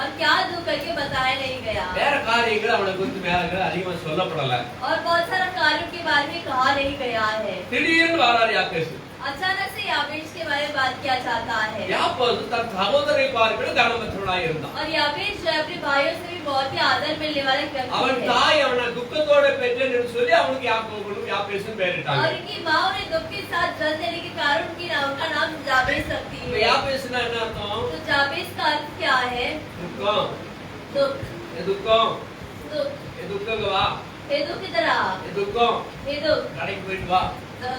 और क्या दुख करके बताया नहीं गया வேற காரியங்கள் அவனை குறித்து மேல அதிகமா சொல்லப்படல. और बहुत सारा कार्यों के बारे में कहा नहीं गया है திடீர்னு வாரார் யாபேஸ். अचानक से याबेश के बारे में बात किया जाता है யாபேஸ் தன் சகோதரரை பார்க்கிற கனமற்றவனாய் இருந்தான். और याबेश जो अपने भाइयों से भी बहुत ही आदर मिलने वाले व्यक्ति அவன் है தாய் அவனை துக்கத்தோட பெற்றேன்னு சொல்லி அவனுக்கு யாபேஸ்னு பேரிட்டாங்க. और उनकी माँ उन्हें दुख के साथ जन्म देने के कारण उनका नाम जाबेस रखती இப்ப है யாபேஸ்னா என்ன அர்த்தம்? तो जाबेस का अर्थ क्या है துக்கம். दुख துக்கம். दुख துக்கங்க வா. हे दुख इधर आ துக்கம். हे दुख கடைக்கு போயிட்டு வா.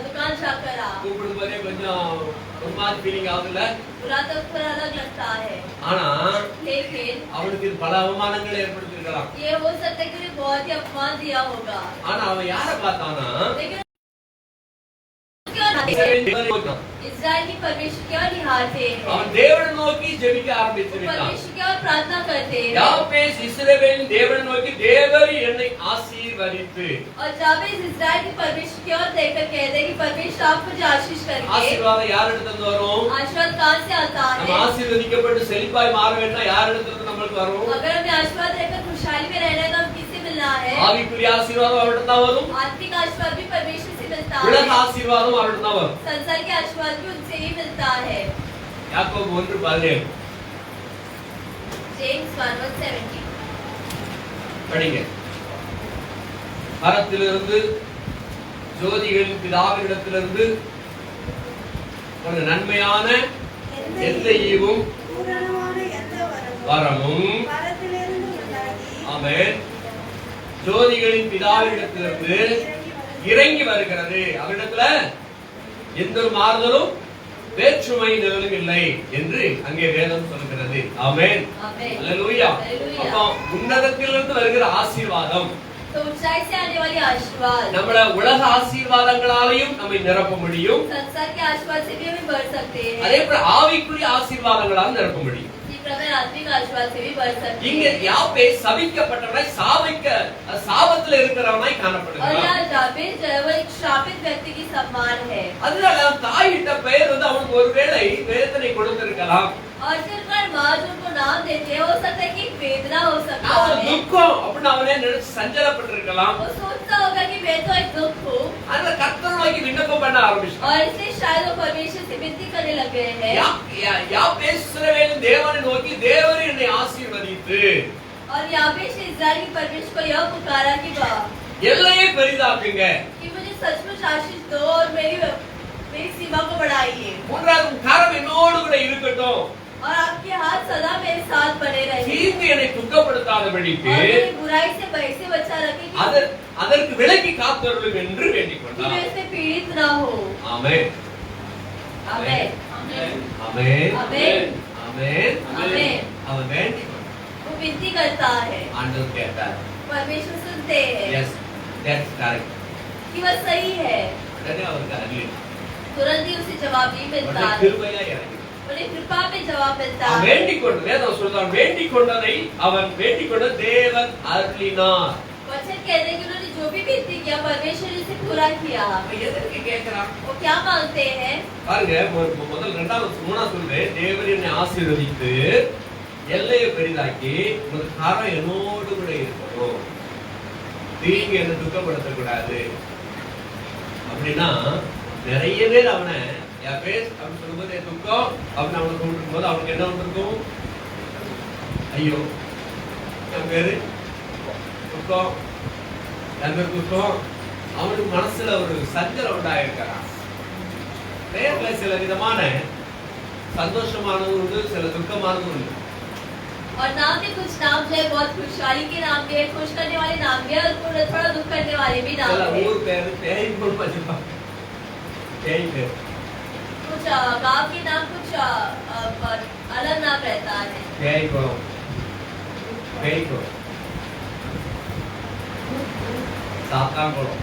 दुकान जाकर आ கூப்பிடும் போதே கொஞ்சம் ஒரு மாதிரி ஃபீலிங் ஆகுதுல்ல. बुरा तो थोड़ा अलग लगता है ஆனா लेकिन அவனுக்கு பல அவமானங்களை ஏற்படுத்திருக்கலாம். ये हो सकता है कि उन्हें बहुत ही अपमान दिया होगा ஆனா அவன் யாரை பார்த்தானா? लेकिन क्यों इस्राएल की परमेश्वर क्यों निहारते हैं அவன் தேவனை நோக்கி ஜெபிக்க ஆரம்பித்து விட்டான். परमेश्वर की ओर प्रार्थना करते हैं யாபேஸ் இஸ்ரவேலின் தேவனை நோக்கி தேவர் என்னை ஆசீர்வதித்து और जाबेस इस्राएल के परमेश्वर की ओर देखकर कहते हैं कि परमेश्वर आप मुझे आशीष करेंगे ஆசீர்வாதம் யார் இடத்துல வரும்? आशीर्वाद कहाँ से आता நம்ம है ஆசீர்வதிக்கப்பட்டு செழிப்பாய் மாற வேண்டும்னா யார் இடத்துல நமக்கு வரும்? अगर हमें आशीर्वाद रहकर खुशहाली में रहना है तो हम किससे मिलना है ஆவிக்குரிய ஆசீர்வாதம் அவர்கிட்ட தான் வரும். आत्मिक आशीर्वाद भी परमेश्वर से मिलता உலக है ஆசீர்வாதம் அவர்கிட்ட தான் வரும். संसार के आशीर्वाद भी उनसे ही मिलता है யாக்கோபு 1:17 जेम्स 1:17 படிங்க. மரத்திலிருந்து ஜோதிகளின் பிதாவினிடத்திலிருந்து ஒரு நன்மையான எந்த ஈவும் பூரணமான எந்த வரமும் வரத்திலிருந்து உண்டாகி ஆமென் ஜோதிகளின் பிதாவினிடத்திலிருந்து இறங்கி வருகிறது. அவரிடத்துல எந்த ஒரு மாறுதலும் வேற்றுமை நிழலும் இல்லை என்று அங்கே வேதம் சொல்கிறது. ஆமென் आमीन அல்லேலூயா. அல்லேலூயா. அப்போ உன்னதத்திலிருந்து வருகிற ஆசீர்வாதம் तो ऊंचाई से आने वाली आशीर्वाद நம்மள உலக ஆசீர்வாதங்களாலையும் நம்மை நிரப்ப முடியும். संसार के आशीर्वाद से भी हम बढ़ सकते हैं அதே போல ஆவிக்குரிய ஆசீர்வாதங்களால் நிரப்ப முடியும். इसी प्रकार आत्मिक आशीर्वाद से भी बढ़ सकते இங்க हैं யாபேஸ் சபிக்கப்பட்டவனாய் சாபத்துல இருக்கிறவனாய் और காணப்படுகிறான். यहाँ जाबेस जो है वो एक श्रापित व्यक्ति की सम्मान है அதனால தாயிட்ட பெயர் அவனுக்கு ஒருவேளை வேதனை கொடுத்திருக்கலாம். और फिर माँ जो उनको नाम देते हैं हो सकता है कि एक वेदना हो सकता அவன் है துக்கம் அப்படின்னு அவனே நினைச்சு சஞ்சலப்பட்டிருக்கலாம். वो सोचता होगा कि मैं तो एक दुख हूँ அதனால கர்த்தரை நோக்கி விண்ணப்பம் பண்ண ஆரம்பிச்சான். और इसलिए शायद वो परमेश्वर से विनती करने लग गए हैं யாபேஸ் இஸ்ரவேலின் தேவனை நோக்கி தேவரே என்னை ஆசீர்வதித்து और याबेश ने इस्राएल के परमेश्वर को यह पुकारा कि எல்லையை பெரிதாக்குங்க. कि मुझे सचमुच आशीष दो और मेरी सीमा को बढ़ाइए மூன்றாவது கரம் என்னோடு கூட இருக்கட்டும். और आपके हाथ सदा मेरे साथ बने रहे தீங்கு என்னை துக்கப்படுத்தாதபடிக்கு और मेरी बुराई से भय से बचा रखे कि அதற்கு விலக்கி காத்தருளும் என்று வேண்டிக் मैं கொண்டார். इससे पीड़ित ना हो ஆமென் आमीन ஆமென் आमीन ஆமென் आमीन அவன் வேண்டிக் கொண்டான். वो विनती करता है ஆண்டவர் கேட்டார். परमेश्वर सुनते हैं எஸ் தட்ஸ் கரெக்ட். कि वह सही है உடனே அவருக்கு அறிவு तुरंत ही उसे जवाब नहीं मिलता உடனே है கிருபையா இறங்கி उन्हें कृपा में जवाब मिलता அவன் है வேண்டிக் கொண்டு வேதம் சொல்றான் வேண்டிக் கொண்டதை அவன் வேண்டிக் கொண்ட தேவன் அருளினார். वचन कहते हैं कि उन्होंने जो भी विनती किया परमेश्वर ने उसे पूरा किया அவன் எதற்கு கேட்கிறான்? वो क्या मांगते हैं பாருங்க முதல் இரண்டாவது மூணாவது சொல்லுது தேவன் என்னை ஆசீர்வதித்து எல்லையை பெரிதாக்கி உனது கரம் என்னோடு கூட இருக்கணும். தீங்கு என்ன துக்கப்படுத்தக்கூடாது அப்படின்னா நிறைய பேர் அவனை யாபேஸ் அப்படின்னு சொல்லும்போது துக்கம் அப்படின்னு அவனை கூப்பிட்டு போது அவனுக்கு என்ன வந்திருக்கும்? ஐயோ என் பேரு துக்கம் என் பேர் துக்கம். அவனுக்கு மனசுல ஒரு சஞ்சலம் உண்டாயிருக்கிறான். பெயர்ல சில விதமான சந்தோஷமானதும் உண்டு, சில துக்கமானதும் உண்டு. और नाम में कुछ नाम जो है बहुत खुशहाली के नाम भी है खुश करने वाले नाम भी है और थोड़ा दुख करने वाले भी नाम சில है ஊர் பேரு பேய் போல் வச்சிருப்பாங்க. பேய் பேர் कुछ गांव के नाम कुछ अलग नाम रहता है பேய் குளம் பேய் குளம் சாத்தாங்குளம்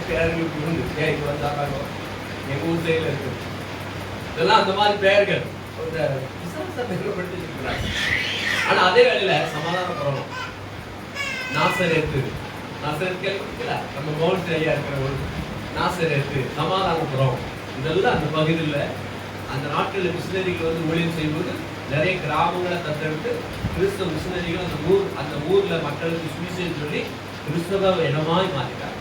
பேருக்கு உண்டு. பேய் குளம் சாத்தாங்குளம் எங்க ஊர் சைடுல இருக்கு. இதெல்லாம் அந்த மாதிரி பெயர்கள். அந்த விசுவாசத்தை வெளிப்படுத்தி இருக்கிறாங்க. ஆனா அதே வேளையில சமாதானப்படணும். நாசரேத்து கேள்விப்பட்டீங்களா? நம்ம மோகன் ஐயா இருக்கிற ஒரு நாசரேத்து, சமாதானபுரம், இதெல்லாம் அந்த பகுதியில் அந்த நாட்களில் மிஷினரிகள் வந்து ஊழியம் செய்யும்போது நிறைய கிராமங்களை தத்தெடுத்து கிறிஸ்தவ மிஷினரிகள் அந்த ஊர்ல மக்களுக்கு சுவிசேஷம் சொல்லி கிறிஸ்தவ இடமாய் மாறிட்டாங்க.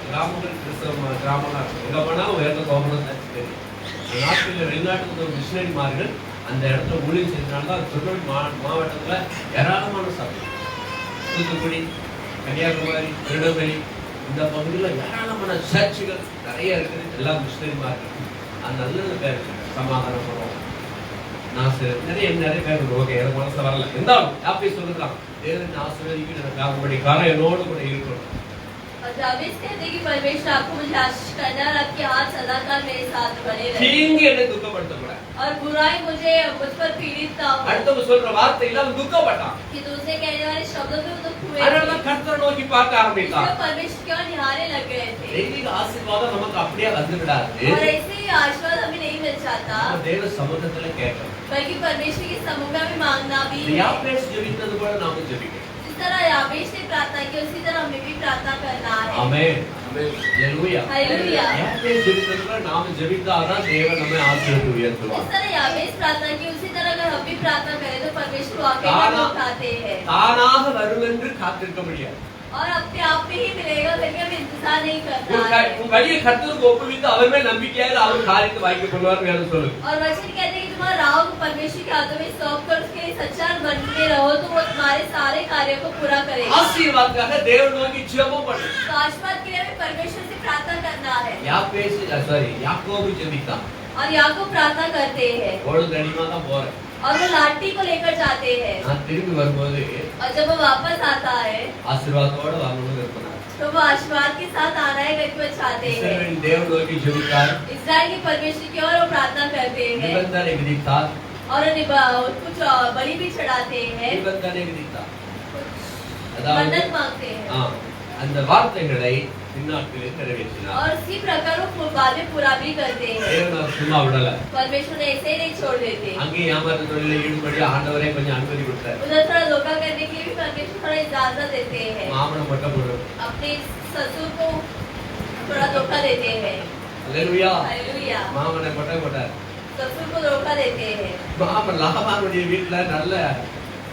கிராமங்கள் கிறிஸ்தவ கிராமங்களா இருக்கும். எங்க போனாலும் உயர்ந்த கோபுரம் தான் தெரியும். அந்த நாட்களில் வெளிநாட்டுக்கு மிஷினரிமார்கள் அந்த இடத்துல ஊழியம் செஞ்சதுனால்தான் திருநெல்வேலி மாவட்டத்துல ஏராளமான சபை, தூத்துக்குடி, கன்னியாகுமரி, திருநெல்வேலி இந்த பகுதியில் ஏராளமான சர்ச்சுகள் நிறைய இருக்குது. எல்லாம் மிஷினரிமார்கள். அது நல்ல பேர் சமாதானப்படும். நிறைய பேர் ஓகே, எனக்கு மனசுல வரல. இருந்தாலும் யாப்பே சொல்லுறான், தேவன் ஆசீர்வதிக்கு எனக்கு ஆகும்படி காரணம் என்னோடு கூட இருக்கணும். जावेद कहते हैं कि परमेश्वर आपको मुझे आशीष करना और आपके हाथ सदाकाल मेरे साथ बने रहे தீங்கு என்னை துக்கப்படுத்தக்கூடாது और बुराई मुझ पर पीड़ित ना हो। அடுத்தவங்க சொல்ற வார்த்தையில அவன் துக்கப்பட்டான். कि दूसरे कहने वाले शब्दों में वो दुख हुए அதனால கர்த்தரை நோக்கி பார்க்க ஆரம்பித்தான். इसलिए परमेश्वर की ओर निहारने लग गए थे। தெய்வீக ஆசீர்வாதம் நமக்கு அப்படியே வந்து விடாது. और ऐसे ही आशीर्वाद हमें नहीं मिल जाता, தேவ சமூகத்துல கேட்கணும். बल्कि परमेश्वर की समुख में मांगना भी है। யாப்பேஸ் ஜெபித்தது போல நாம ஜெபிக்கணும். जिस तरह याबेश ने प्रार्थना की उसी तरह हमें भी प्रार्थना करना है। ஆமென். ஹalleluya. हालेलुया। யாப்பேஸ் ஜெபித்தது போல நாம ஜெபித்தாதான் தேவன் நம்மை ஆசீர்வதித்து உயர்த்துவார். जिस तरह याबेश प्रार्थना की उसी तरह अगर हम भी प्रार्थना करें तो परमेश्वर वाकई में उठाते हैं। தானாக வரும் என்று காத்திருக்க முடியாது. और अपने आप में ही मिलेगा करके हमें इंतजार नहीं करना है। உன் வழியை கர்த்தருக்கு ஒப்புவித்து அவர் மேல் நம்பிக்கையாக அவர் காரியத்தை வாய்க்க பண்ணுவார் வேதம் சொல்லுது. और वचन कहते हैं कि तुम्हारा राह को परमेश्वर के हाथों में सौंप कर उसके लिए सच्चा बनते रहो तो वो तुम्हारे सारे कार्यों को पूरा करेगा। ஆசீர்வாதத்துக்காக தேவன் நோக்கி ஜெபம் பண்ணு. तो आशीर्वाद के लिए हमें परमेश्वर से प्रार्थना करना है। யாக்கோபு ஜெபித்தான். और याकूब प्रार्थना करते हैं ஒரு தடிமா தான் போறேன். और वो लाठी को लेकर जाते हैं நான் திரும்பி வரும்போது और जब वो वापस आता है ஆசீர்வாதத்தோட வரணும்னு விரும்பினார். तो वो आशीर्वाद के साथ आना है करके वो चाहते हैं। இஸ்ரவேலின் தேவன் நோக்கி ஜெபித்தார். इस्राएल के परमेश्वर की ओर वो प्रार्थना करते हैं நிபந்தனை விதித்தார். और कुछ बलि भी चढ़ाते हैं, நிபந்தனை விதித்தார். मन्नत मांगते हैं அந்த வார்த்தைகளை பின்னாட்களில் நிறைவேற்றினார். और इसी प्रकार वो बाद में पूरा भी करते हैं। தேவன் சும்மா விடல. परमेश्वर ने ऐसे ही नहीं छोड़ देते। அங்கே ஏமாற்று தொழிலில் ஈடுபடி ஆண்டவரே கொஞ்சம் அனுமதி கொடுத்தார். उधर थोड़ा धोखा करने के लिए भी परमेश्वर थोड़ा इजाजत देते हैं। மாமனை மட்டும் போடுறது. अपने ससुर को थोड़ा धोखा देते हैं। அல்லேலூயா. हालेलुया। மாமனை மட்டும் போட்டார். ससुर को धोखा देते हैं। மாமன் லாபானுடைய வீட்டுல நல்ல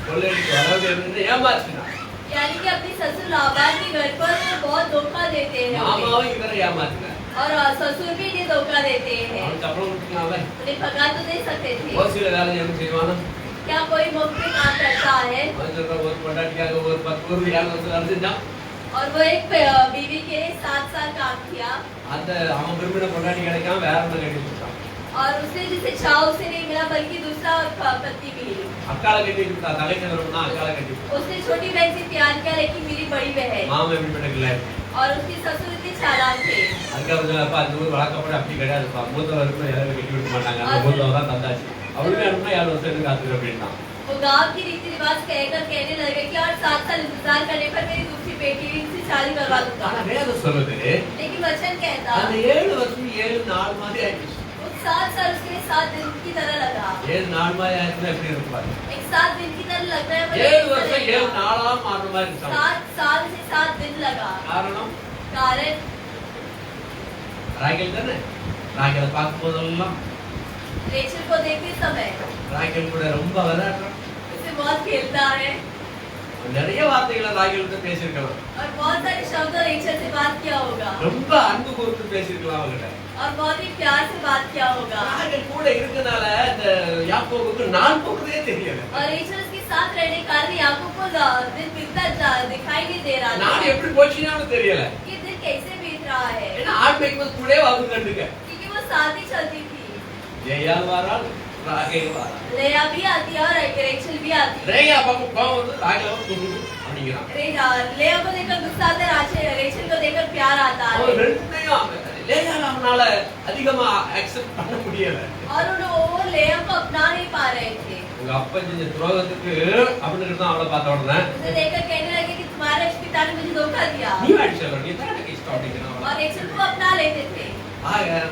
கொள்ளையடிக்கு வரவே இருந்து ஏமாற்றினார். यानी कि अपने ससुर लाबान के घर पर वो बहुत धोखा देते हैं மாமாவும் இவரை ஏமாற்றினார். और ससुर भी इन्हें धोखा देते हैं। அவனுக்கு அப்புறம் விட்டுக்கலாம்ல. उन्हें भगा तो दे सकते थे। ஒரு சில வேலை என்ன செய்வானா? क्या कोई मुफ्त में काम करता है? அவன் சொல்ற ஒரு பொண்டாட்டிக்காக ஒரு 10 ஒரு 7 வருஷம் அரைஞ்சான். और वो एक बीवी के लिए 7 साल काम किया அந்த அவன் விரும்பின பொண்டாட்டி கிடைக்காம வேற ஒண்ணு கட்டி கொடுத்தான். और उसने जिसे चाह उसे नहीं मिला बल्कि दूसरा पति मिली। அக்காளை கட்டி கொடுத்தா. தலைக்கு வரணும்னா அக்காளை கட்டி கொடுத்தா. उसने छोटी बहन से प्यार किया लेकिन मेरी बड़ी बहन। மாமன் எப்படி பண்ணல? और उसके ससुर इतने चालाक थे। அதுக்கப்புறம் சொன்னப்ப அந்த ஊர் வழக்கப்படி அப்படி கிடையாதுப்பா. மூத்தவருக்கு யாரும் கட்டி கொடுக்க மாட்டாங்க. அந்த மூத்தவர் தான் தந்தாச்சு. அவளுமே அனுப்பினா 7 வருஷம் காத்துக்க அப்படின்னா वो गांव की रीति रिवाज कहकर कहने लगे कि और 7 साल इंतजार करने पर मेरी दूसरी बेटी से शादी करवा दूंगा। ஆனா வேதம் சொல்லுது लेकिन वचन कहता அந்த 7 வருஷம் 7 நாள் மாதிரி ஆயிடுச்சு. 7 साल उसके लिए 7 दिन की तरह लगा। 7 நாள் மாதிரி ஆயிடுச்சுன்னா எப்படி இருப்பாரு? एक 7 दिन की तरह लगता है 7 வருஷம் 7 நாளா மாறுற மாதிரி இருந்துச்சு. 7 साल से 7 दिन लगा। காரணம் कारण ராகேல் தானே. ராகேலை பார்க்கும் போதெல்லாம் रेचल को देखते समय ராகேல் கூட ரொம்ப விளையாடுறான். उससे बहुत खेलता है நிறைய வார்த்தைகளை ராகேல் கிட்ட பேசியிருக்கலாம். और बहुत सारे शब्द रेचल से बात किया होगा ரொம்ப अன்பு கூர்ந்து பேசியிருக்கலாம் அவங்கிட்ட. और बहुत ही प्यार से बात किया होगा। ராகேல் கூட இருக்கனால இந்த யாக்கோபுக்கு நாள் போக்குதே தெரியல. और रेचल उसके साथ रहने के कारण याकूब को दिन बीतता दिखाई नहीं दे रहा நாள் था எப்படி போச்சுன்னு தெரியல. कि दिन कैसे बीत रहा है ஏன்னா ஆட் மேய்க்கும் கூட வந்து கண்டுக்க. क्योंकि वो साथ ही चलती थी। ஜெயால் வாரால் ராகேல் வாரால். लेया भी आती है और रेचल भी आती है। ரேயா பாப்பா கோவம் வந்து ராகேல் வந்து அப்படிங்கிறான். लेया को देखकर गुस्सा आता है, रेचल को देखकर प्यार आता है। அவன் ரெண்டையும் லேயால அவனால அதிகமா அக்செப்ட் பண்ண முடியல. और वो लेया को अपना नहीं पा रहे थे। உங்க அப்பா செஞ்ச துரோகத்துக்கு அப்படின்னு தான் அவளை பார்த்த உடனே उसे देखकर कहने लगे कि तुम्हारे पिता ने मुझे धोखा दिया। நீ அடிச்சல நீ தான் எனக்கு இஷ்டம் அப்படிங்கிறான். और रेचल को अपना लेते थे।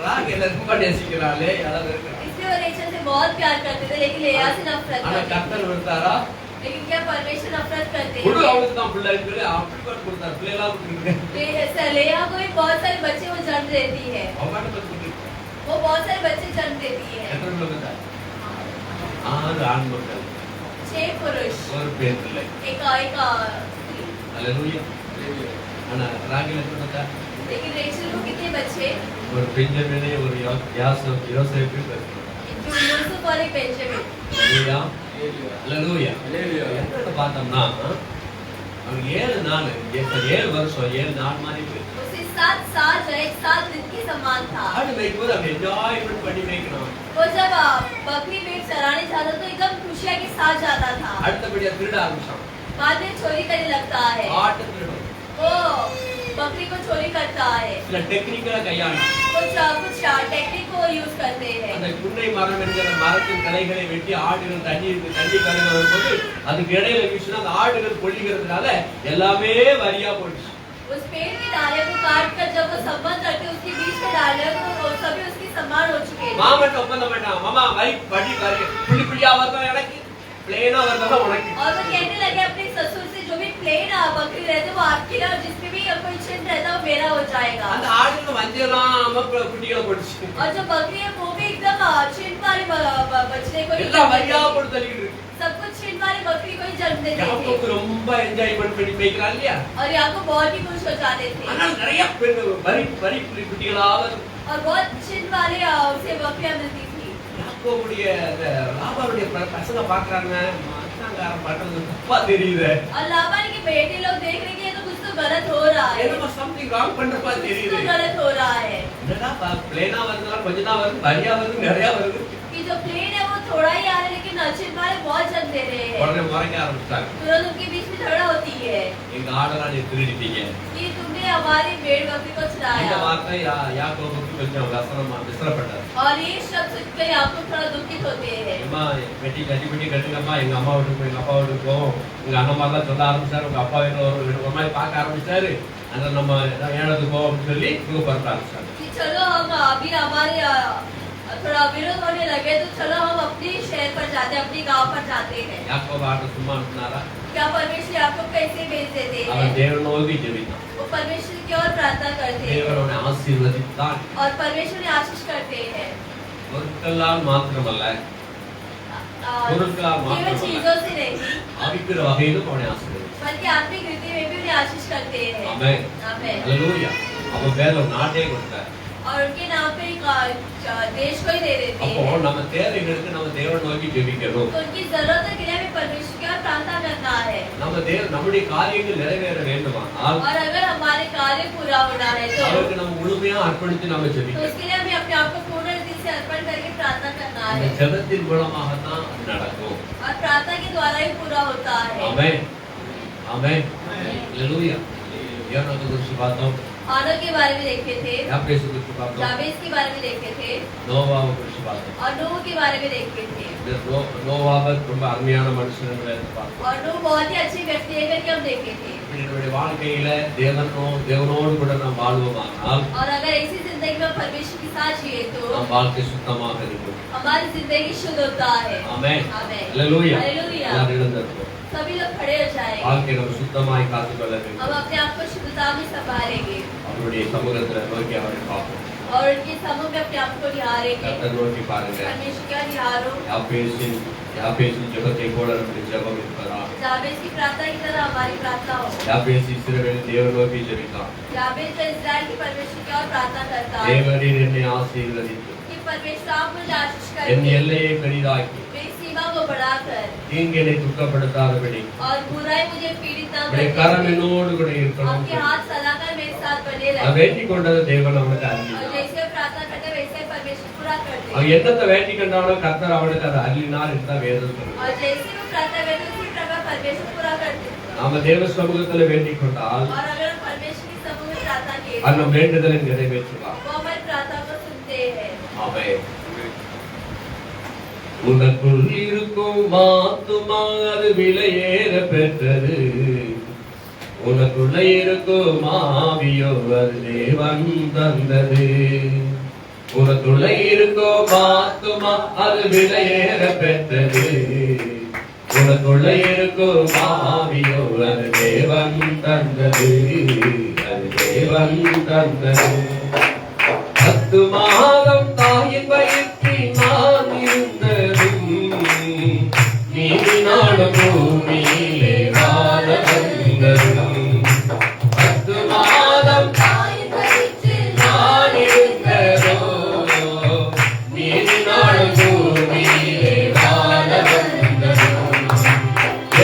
ராகேல் ரொம்ப நேசிக்கிறாளே யாராவது இருக்கா? इसलिए वो नेचर से बहुत प्यार करते थे, लेकिन लेया से नफरत ஆனா करते கர்த்தர் थे। விட்டாரா? लेकिन क्या परमेश्वर नफरत करते குடு हैं? அவனுக்கு தான் பிள்ளை இருக்குது, அப்படி பாட்டு கொடுத்தாரு, பிள்ளைலாம் கொடுத்துருக்கு. लेया को भी बहुत सारे बच्चे वो जन्म देती है, அவன் கொடுத்துருக்கு. वो बहुत सारे बच्चे जन्म देती है। எத்தனை பிள்ளை பெற்றா? 6 ஆண் மக்கள், 6 पुरुष, ஒரு பெண் பிள்ளை. एक स्त्री। அல்லேலூயா. ஆனா ராகேல் எத்தனை பெற்றா? लेकिन रेचल को कितने बच्चे? ஒரு பெஞ்சமினை, ஒரு யோசேப்பு பெற்றார். जो यूसुफ और एक बेंजामिन। அல்லேலூயா. என்னன்னு பார்த்தோம்னா அவன் 7 நாள் 7 வருஷம் 7 நாள் மாதிரி போயிடுச்சு. उसे 7 साल जो एक साल दिन के समान था। ஆடு மேய்க்கும்போது அவன் என்ஜாய்மெண்ட் பண்ணி மேய்க்கணும். वो जब बकरी भेड़ चराने जाता तो एकदम खुशियाँ के साथ जाता था। அடுத்தபடியா திருட ஆரம்பிச்சான். बाद में चोरी करने लगता है, ஆட்டு திருடும். वो बकरी को चोरी करता है, சில டெக்னிக்கலா கையாளும். कुछ टेक्निक को यूज करते हैं। அந்த குன்றை மரம் என்கிற மரத்தின் கிளைகளை வெட்டி ஆடுகள் தண்ணி கருக வரும்போது அதுக்கு இடையில வீசினா அந்த ஆடுகள் கொல்லிக்கிறதுனால எல்லாமே வரியா போயிடுச்சு. उस पेड़ के डाले को काट कर जब वो संबंध रखते उसके बीच में डाले तो वो सभी उसकी समान हो चुके थे। மாமன் ஒப்பந்தம் பண்ணான், மாமா வரி படி வரி புள்ளி புள்ளியா வரணும் எனக்கு, பிளேனா வரணும் உனக்கு. और वो कहने लगे अपने ससुर से जो भी प्लेन बकरी रहते वो आपके लिए, और जिसमें भी कोई चिन्ह रहता वो मेरा हो जाएगा। அந்த ஆடுகள் வஞ்சலாம் குட்டிகளை போடுச்சு. और जो बकरी है वो भी एकदम चिन्ह वाले बचने को ही எல்லாம் जन्म வரியா देती। போட்டு தள்ளிட்டு இருக்கு. सब कुछ चिन्ह वाली बकरी को ही जन्म देते थे। யாக்கோபு ரொம்ப என்ஜாய்மெண்ட் பண்ணி மேய்க்கிறான் இல்லையா? और याकूब बहुत ही खुश हो जाते थे, ஆனால் நிறைய பெண் வரி வரி குட்டிகளாக और बहुत चिन्ह वाले उसे बकरियां मिलती थी। யாக்கோபுடைய லாபாவுடைய பசங்க பாக்குறாங்க, மச்சாங்காரன் பண்றது தப்பா தெரியுது. और लाबान के बेटे लोग देख रहे कि ये तो कुछ तो गलत हो रहा है, என்னமோ சம்திங் ராங் பண்றப்பா कुछ தெரியுது. तो गलत हो रहा है। என்னடா பிளேனா வருதுனா கொஞ்சம் தான் வருது, வரியா வருது, நிறைய வருது. कि जो प्लेन है वो थोड़ा ही आ रहा है, लेकिन चिन्ह वाले बहुत जन्म दे रहे हैं। உடனே முறைக்க ஆரம்பிச்சாங்க, तुरंत उनके बीच में झगड़ा होती है எங்க ஆடெல்லாம் நீ திருடிட்டீங்க. कि तुमने हमारी भेड़ बकरी को இந்த चुराया। வார்த்தை யாக்கோபுக்கு கொஞ்சம் விசரப்பட்டார். और ये शब्द सुनकर याकूब थोड़ा दुखित होते हैं। அம்மா வெட்டி கட்டி கட்டுங்கம்மா, எங்க அம்மா வீட்டுக்கு எங்க அப்பா வீட்டுக்கு போவோம். எங்க அண்ணம்மாலாம் சொல்ல ஆரம்பிச்சாரு, உங்க அப்பா ஒரு மாதிரி பார்க்க ஆரம்பிச்சாரு, அந்த நம்ம ஏனத்துக்கு போவோம் அப்படின்னு சொல்லி இவங்க பரட்ட ஆரம்பிச்சாங்க. कि चलो हम अभी हमारे थोड़ा विरोध होने लगे तो चलो हम अपने शहर पर जाते हैं, अपने गांव पर जाते हैं। யாக்கோபு ஆட்ட சும்மா அனுப்புனாரா? क्या परमेश्वर याकूब कैसे भेज देते அவன் हैं? தேவனை நோக்கி ஜெபித்தான். वो परमेश्वर की ओर प्रार्थना करते हैं தேவன் அவனை ஆசீர்வதித்தான். और परमेश्वर ने आशीष करते हैं। பொருட்களால் மாத்திரமல்ல, केवल चीजों से नहीं ஆவிக்குற வகையிலும் அவனை ஆசீர்வதித்தான். बल्कि आत्मिक रीति में भी उन्हें आशीष करते हैं। ஆமென். आमेन। அல்லேலூயா. அவன் பேர்ல ஒரு நாட்டே கொடுத்தார். और उनके नाम पे एक देश को ही दे देते அப்போ हैं। நம்ம தேவைகளுக்கு நம்ம தேவனை நோக்கி ஜெபிக்கணும். तो उनकी जरूरत के लिए हमें परमेश्वर की ओर प्रार्थना करना है। நம்முடைய காரியங்கள் நிறைவேற வேண்டுமானால் और अगर हमारे कार्य पूरा होना है तो அவருக்கு நம்ம முழுமையா அர்ப்பணித்து நாம ஜெபிக்கணும். उसके लिए हमें अपने आप को पूर्ण रीति से अर्पण करके प्रार्थना करना அந்த है, ஜெபத்தின் மூலமாக தான் அது நடக்கும். और प्रार्थना के द्वारा ही पूरा होता है। ஆமென். ஆமென். அல்லேலூயா. யோனாவை குறித்து பார்த்தோம், हानोक के बारे में देखे थे, யாபேசு குறித்து பார்த்தோம், जाबेस के बारे में देखे थे, நோவாவை குறித்து பார்த்தோம். और नूह के बारे में देखे थे। இந்த நோவாவை ரொம்ப அருமையான மனுஷன் என்று பார்த்தோம். और नूह बहुत ही अच्छे व्यक्ति है करके हम देखे थे। நம்முடைய வாழ்க்கையில தேவனோடு கூட நாம் வாழ்வோமானால் और अगर ऐसी जिंदगी में परमेश्वर के साथ जिए तो நம் வாழ்க்கை சுத்தமாக இருக்கும். हमारी जिंदगी शुद्ध होता है। ஆமென். आमेन। அல்லேலூயா. हालेलुया। எல்லாரும் எழுந்திருப்போம். सभी लोग खड़े हो जाएं। வாழ்க்கையை நம்ம சுத்தமாய் காத்துக்கொள்ள हम வேண்டும். अपने आप को शुद्धता में संभालेंगे அவருடைய சமூகத்துல நோக்கி அவரை பார்ப்போம். और उनके समूह में अपने आप को निहारेंगे। கர்த்தர் நோக்கி பாருங்க. परमेश्वर क्या निहारो, யாபேசின் ஜெபத்தை போல நம்முடைய ஜெபம் இருப்பதா? जाबेस की प्रार्थना की तरह हमारी प्रार्थना हो। யாபேஸ் இஸ்ரவேலின் தேவனை நோக்கி ஜெபித்தான். जाबेस तो इस्राएल की परमेश्वर की ओर प्रार्थना करता है தேவரீர் என்னை ஆசீர்வதித்து कि परमेश्वर आप मुझे आशीष என் करें, எல்லையை பெரிதாக்கி मेरी सीमा को बढ़ाकर, தீங்கினை துக்கப்படுத்தாதபடி और बुराई मुझे पीड़ित न உடைய கரம் करने दें। என்னோடு கூட இருக்கணும். आपके हाथ सलाहकार मेरे साथ बने நான் रहे, வேண்டிக் கொண்டது தேவன் அவனுக்கு और அருளினார். जैसे प्रार्थना करते वैसे परमेश्वर पूरा कर दे। அவன் என்னத்தை வேண்டிக் கொண்டானோ கர்த்தர் அவனுக்கு அதை அருளினார் என்று தான் வேதம் சொல்லுது. और जैसे वो प्रार्थना करते उसी प्रकार परमेश्वर पूरा कर दे। நாம தேவ சமூகத்துல வேண்டிக் கொண்டால் और अगर हम परमेश्वर की समूह में प्रार्थना किए அது நம் வேண்டுதலை நிறைவேற்றுவார். वो हमारी प्रार्थना को सुनते हैं। ஆமென். உனக்குள் இருக்கும் ஆத்துமா அது விலையேற பெற்றது, உனக்குள்ள இருக்கும் ஆவியோ அது தேவன் தந்தது. உனக்குள்ள இருக்கும் ஆத்துமா அது விலையேற பெற்றது. உனக்குள்ள இருக்கும் ஆவியோ அது தேவன் தந்தது. அது தேவன் தந்தது. 10 மாதம் தாயின் வயிற்றில் நான் இருந்ததும் நீதி நாடும் பூமியிலே வாழ வந்ததும். 10 மாதம் தாயின் வயிற்றில் நான் இருந்ததும் நீதி நாடும் பூமியிலே வாழ வந்ததும்.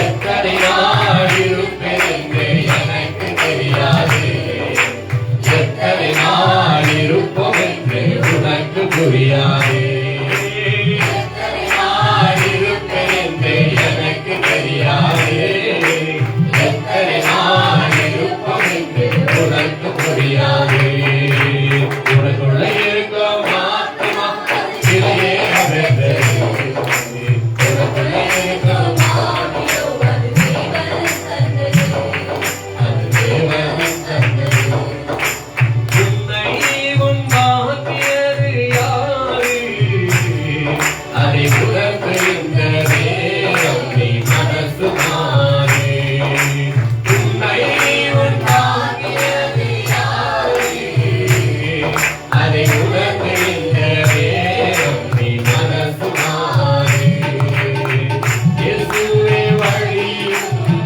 எத்தனை நாள் இருப்பேன் என்று எனக்கு தெரியாது. எத்தனை நாள் இருப்போம் என்று உனக்கு புரியாது. எத்தனை நாள் இருப்பேன் என்று எனக்கு தெரியாது. எத்தனை நாள் இருப்போம் என்று உனக்கு புரியாது. உனக்குள்ள இருக்கும் ஆத்துமா விலையேற பெற்றது. உனக்குள்ள இருக்கும் ஆவியோ அது தேவன் தந்தது. அது தேவன் தந்தது. உன்னை உண்டாக்கியது யாரு? அதை உணர்கின்ற நேரம் நீ மனசு மாறு. உன்னை உண்டாக்கியது யாரு? அதை உணர்கின்ற நேரம் நீ மனசு மாறு. இயேசுவே வழியும்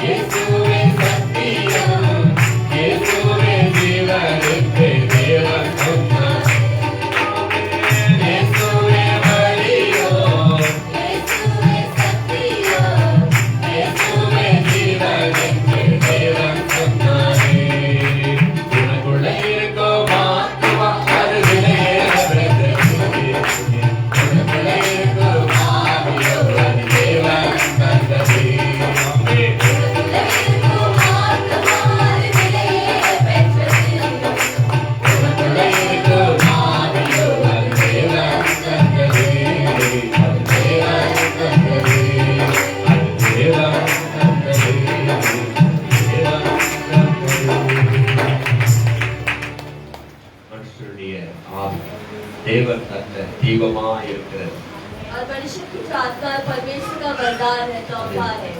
இயேசுவே சத்தியம் இயேசுவே ஜீவனுக்கு தேவன் சொன்னார். இயேசுவே வழியோ இயேசுவே சத்தியம் இயேசுவே ஜீவனுக்கு தேவன் சொன்னார். உனக்குள்ள இருக்கும் ஆத்துமா அது விலையேற பெற்றது. உனக்குள்ள இருக்கும் ஆவியோ அது தேவன் தந்தது. உனக்குள்ள இருக்கும் ஆத்துமா அது விலையேற பெற்றது. உனக்குள்ள இருக்கும் ஆவியோ அது தேவன் தந்தது. அது தேவன் தந்தது. அது தேவன் தந்தது. தேவன் தந்தது. மனுஷனுடைய ஆவி தேவன் தந்த தீபமா இருக்கிறது. और मनुष्य की आत्मा परमेश्वर का वरदान है, तोहफा है।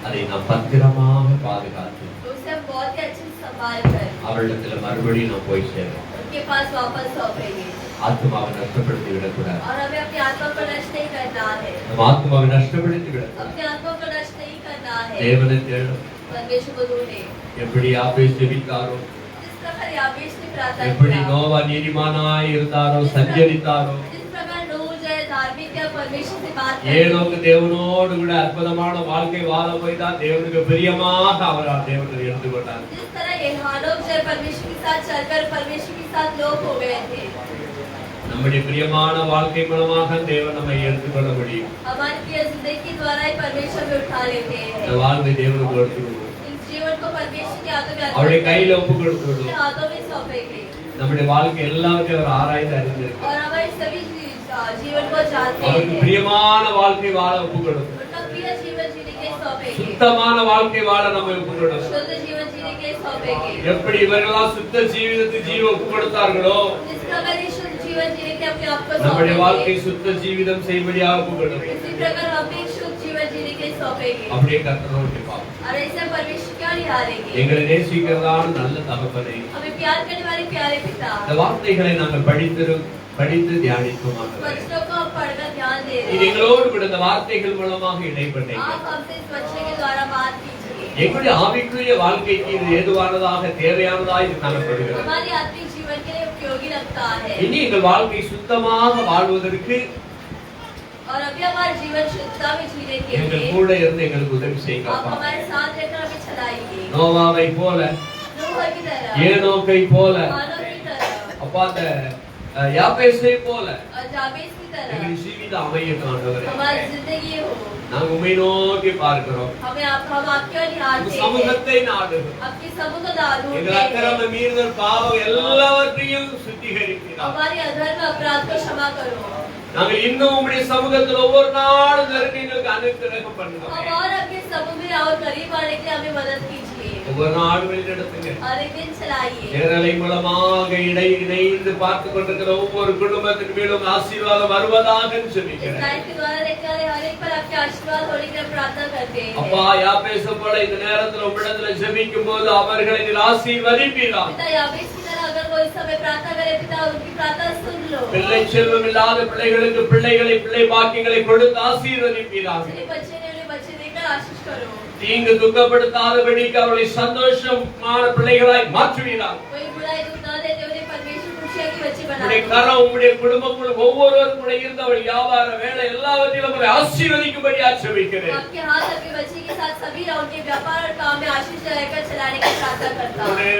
அதை நாம் பத்திரமாக பாதுகாத்து तो उसे हम बहुत ही अच्छे से संभाल कर அவரிடத்துல மறுபடியும் நாம் போய் சேரும். उनके पास वापस सौंपेंगे। ஆத்மாவை நஷ்டப்படுத்தி விடக்கூடாது. और हमें अपनी आत्मा को नष्ट नहीं करना है। நம்ம ஆத்மாவை நஷ்டப்படுத்தி விடக்கூடாது. अपनी आत्मा को नष्ट नहीं करना है। தேவனை தேடும். परमेश्वर को ढूंढे। எப்படி யாபேஸ் ஜெபித்தாரோ, जिस प्रकार याबेश ने प्रार्थना எப்படி किया, நோவா நீதிமானாய் இருந்தாரோ, சஞ்சரித்தாரோ, जिस प्रकार नूह जो है धार्मिक या परमेश्वर से बात ஏனோக்கு தேவனோடு கூட அற்புதமான வாழ்க்கை வாழ போய் தான் தேவனுக்கு பிரியமாக அவரால் தேவனை எடுத்து கொண்டார். जिस तरह ये हानोक जो है परमेश्वर के साथ चलकर परमेश्वर के साथ लोग हो गए थे, நம்முடைய பிரியமான வாழ்க்கை மூலமாக தேவன் நம்மை எடுத்துக்கொள்ள முடியும். हमारी प्रिय जिंदगी के द्वारा ही परमेश्वर में उठा लेते இந்த हैं। வாழ்வை தேவனுக்கு கொடுத்துடுவோம். इस जीवन को परमेश्वर के हाथों में அவருடைய अर्पण கையில ஒப்பு करके கொடுத்துடுவோம். हाथों में सौंपेंगे நம்முடைய வாழ்க்கை எல்லாத்தையும் அவர் ஆராய்ந்து அறிந்திருக்கிறார். और हमारे सभी जीवन को जानते அவருக்கு हैं। பிரியமான வாழ்க்கை வாழ ஒப்பு கொடுக்கும். उनका प्रिय जीवन जीने के लिए सौंपेंगे। சுத்தமான வாழ்க்கை வாழ நம்ம ஒப்பு கொடுக்கும். शुद्ध जीवन जीने के लिए सौंपेंगे। எப்படி இவர்களாம் சுத்த ஜீவிதத்துக்கு ஜீவ ஒப்பு கொடுத்தார்களோ, जिस प्रकार ये शुद्ध जीवन जीने के अपने आप को நம்முடைய सौंपेंगे, வாழ்க்கை சுத்த ஜீவிதம் செய்யும்படியாக ஒப்பு கொடுக்கும். इसी प्रकार हम भी शुद्ध जीवन जीने के लिए सौंपेंगे। அப்படியே கர்த்தரோடு கேட்பாங்க. और ऐसे परमेश्वर क्यों नहीं हारेंगे? எங்களை நேசிக்கிறதான நல்ல தகப்பனே, हमें प्यार करने वाले प्यारे पिता, இந்த வார்த்தைகளை நாங்கள் படித்து தியானித்தோம். वचनों को हम पढ़कर ध्यान दे இது रहे हैं। எங்களோடு கூட இந்த வார்த்தைகள் மூலமாக இடைப்பட்டீங்க. आप हमसे इस वचन के द्वारा बात कीजिए। எங்களுடைய ஆவிக்குரிய வாழ்க்கைக்கு இது ஏதுவானதாக தேவையானதாக இது காணப்படுகிறது. हमारी आत्मिक जीवन के लिए उपयोगी लगता है। இனி எங்கள் வாழ்க்கை சுத்தமாக வாழ்வதற்கு और अभी हमारा जीवन शुद्धता में जीने के எங்கள் लिए கூட இருந்து எங்களுக்கு உதவி आप செய்யுங்க. हमारे साथ रहकर हमें चलाइए। நோவாவை போல, नूह की तरह, ஏனோக்கை போல, हानोक की तरह அப்பா அந்த யாபேசை போல और जाबेस की तरह எங்கள் ஜீவிதம் அமையட்டும் ஆண்டவரே. हमारी जिंदगी हो। நாங்கள் உம்மை நோக்கி பார்க்கிறோம். हम आपके और உம் निहारते हैं। சமூகத்தை நாடுகிறோம். आपकी समुद्र दारू எங்கள் அக்கிரம மீறுதல் பாவம் எல்லாவற்றையும் சுத்திகரிக்கிறார். हमारी अधर्म अपराध को क्षमा करो। நாங்கள் இன்னும் உம்முடைய சமூகத்தில் ஒவ்வொரு நாளும் நெருங்கி எங்களுக்கு அனுக்கிரகம் हम பண்ணுங்க. और आपके समुद्र में और करीब आने के लिए हमें मदद कीजिए। இந்த ஒவ்வொரு நாளும் வழிநடத்துங்க. और एक दिन चलाइए। நேரலை மூலமாக இணைந்து பார்த்து கொண்டிருக்கிற ஒவ்வொரு குடும்பத்தின் மேலும் ஆசீர்வாதம் வருவதாக इस ஜெபிக்கிறேன். लाइव के द्वारा देखने वाले हर एक पर आपके आशीर्वाद होने के लिए प्रार्थना करते हैं। அப்பா யாபேச போல இந்த நேரத்துல உம்மிடத்துல ஜெபிக்கும் போது அவர்களை நீர் ஆசீர்வதிப்பீராக. पिता याबेस की तरह अगर वो इस समय प्रार्थना करे पिता उनकी प्रार्थना सुन लो। பிள்ளை செல்வம் இல்லாத பிள்ளைகளுக்கு பிள்ளை பாக்கியங்களை கொடுத்து ஆசீர்வதிப்பீராக. जिन्हें बच्चे नहीं उन्हें बच्चे देकर आशीष करो। தீங்கு துக்கப்படுத்தாதபடிக்கு அவர்களை சந்தோஷமான பிள்ளைகளாய் மாற்றுவீராக. कोई बुराई दुख न देते उन्हें परमेश्वर खुशियां की बच्चे बना உம்முடைய दो। கரம் உம்முடைய குடும்பமும் ஒவ்வொருவரும் கூட இருந்த அவள் வியாபார வேலை எல்லாவற்றிலும் அவரை ஆசீர்வதிக்கும்படியா ஜெபிக்கிறேன். आपके हाथ आपके बच्चे के साथ सभी उनके व्यापार और काम में आशीष रहकर चलाने की प्रार्थना करता हूँ।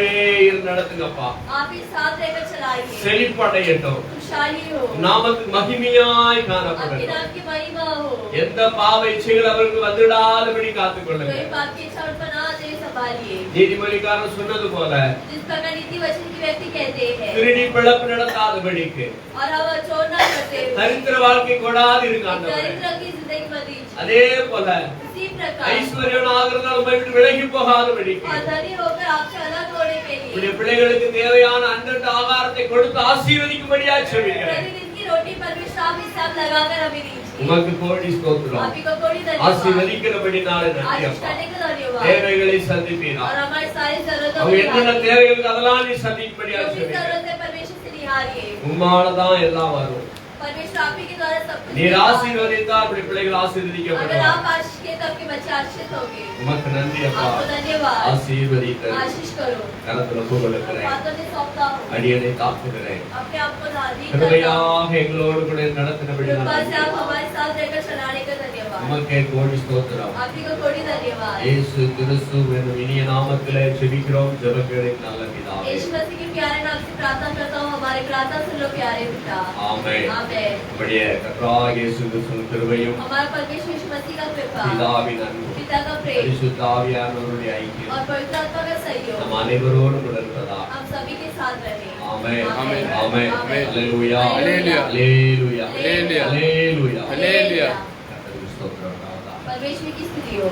இருந்து நடத்துங்கப்பா. आप ही साथ रहकर चलाइए। செழிப்படையட்டும். खुशहाली हो। நாமத்துக்கு மகிமையாய் आपके காணப்படட்டும். नाम की महिमा हो। எந்த பாவ இச்சைகள் அவருக்கு வந்துடாதபடி காத்துக்கொள்ளுங்க. कोई पाप की इच्छा उन पर ना दे संभालिए। நீதிமொழிக்காரன் சொன்னது போல जिस प्रकार नीति वचन की व्यक्ति कहते हैं திருடி பிழப்பு நடத்தாதபடிக்கு और हम चोर ना करते हुए தரித்திர வாழ்க்கை கொடாது एक இருக்காங்க. दरिद्र की जिंदगी मत दीजिए। அதே போல इसी प्रकार ஐஸ்வர்யனாகிறதால் உம்மை விட்டு விலகி போகாதபடிக்கு और धनी होकर आपसे अलग होने के लिए உடைய பிள்ளைகளுக்கு தேவையான அன்றன்றைய ஆகாரத்தை கொடுத்து ஆசீர்வதிக்கும்படியா ஜெபிக்கிறேன். प्रतिदिन की रोटी परमेश्वर आप इस सब लगाकर हमें दीजिए। உமக்கு கோடி ஸ்தோத்திரம். आप ही को कोई धन्यवाद। ஆசீர்வதிக்கிறபடினாலே நன்றி आशीष அப்பா. करने का धन्यवाद। தேவைகளை சந்திப்பீரா. और हमारी सारी जरूरतों அவங்க को என்னென்ன निहारिए। தேவைகளுக்கு அதெல்லாம் நீ சந்திக்கும்படியா जो भी ஜெபிக்கிறேன். जरूरत है परमेश्वर से निहारिए। உம்மாலதான் எல்லாம் வரும். परमेश्वर आप ही के द्वारा सब कुछ நீர் निहारिए। ஆசீர்வதித்தால் அப்படி பிள்ளைகள் अगर ஆசீர்வதிக்கப்படுவார். आप आशीष किए तो आपके बच्चे आशीषित होंगे। உமக்கு நன்றி அப்பா. आपको धन्यवाद। ஆசீர்வதித்து आशीष करो। கரத்துல ஒப்புக்கொடுக்கிறேன். हाथों में सौंपता हूँ। அடியனை தாக்குகிறேன். अपने आप को नाज़ीर करता हूँ। கிருபையாக எங்களோடு கூட कृपा से நடத்தினபடினால आप हमारे साथ रहकर चलाने का धन्यवाद। உமக்கே கோடி ஸ்தோத்திரம். आप ही को कोटि धन्यवाद। இயேசு கிறிஸ்து என்னும் இனிய நாமத்திலே ஜெபிக்கிறோம் ஜெபங்களின் நல்ல பிதாவே. यीशु मसीह के प्यारे नाम से प्रार्थना करता हूँ। हमारी प्रार्थना सुन लो प्यारे पिता। ஆமென். आमेन। நம்முடைய கர்த்தராகிய இயேசு கிறிஸ்துவின் கிருபையும் हमारा परमेश्वर यीशु मसीह का कृपा, பிதாவின் அன்பும் पिता का प्रेम பரிசுத்த ஆவியானவருடைய ஐக்கியம் और पवित्र आत्मा का सहयोग நம் அனைவரோடும் கூட இருப்பதாக. हम सभी के साथ रहे। ஆமென். ஆமென். ஆமென். ஆமென். அல்லேலூயா. அல்லேலூயா. அல்லேலூயா. அல்லேலூயா. அல்லேலூயா. हालेलुया। கர்த்தருக்கு ஸ்தோத்திரம் உண்டாவதாக. परमेश्वर की स्तुति हो।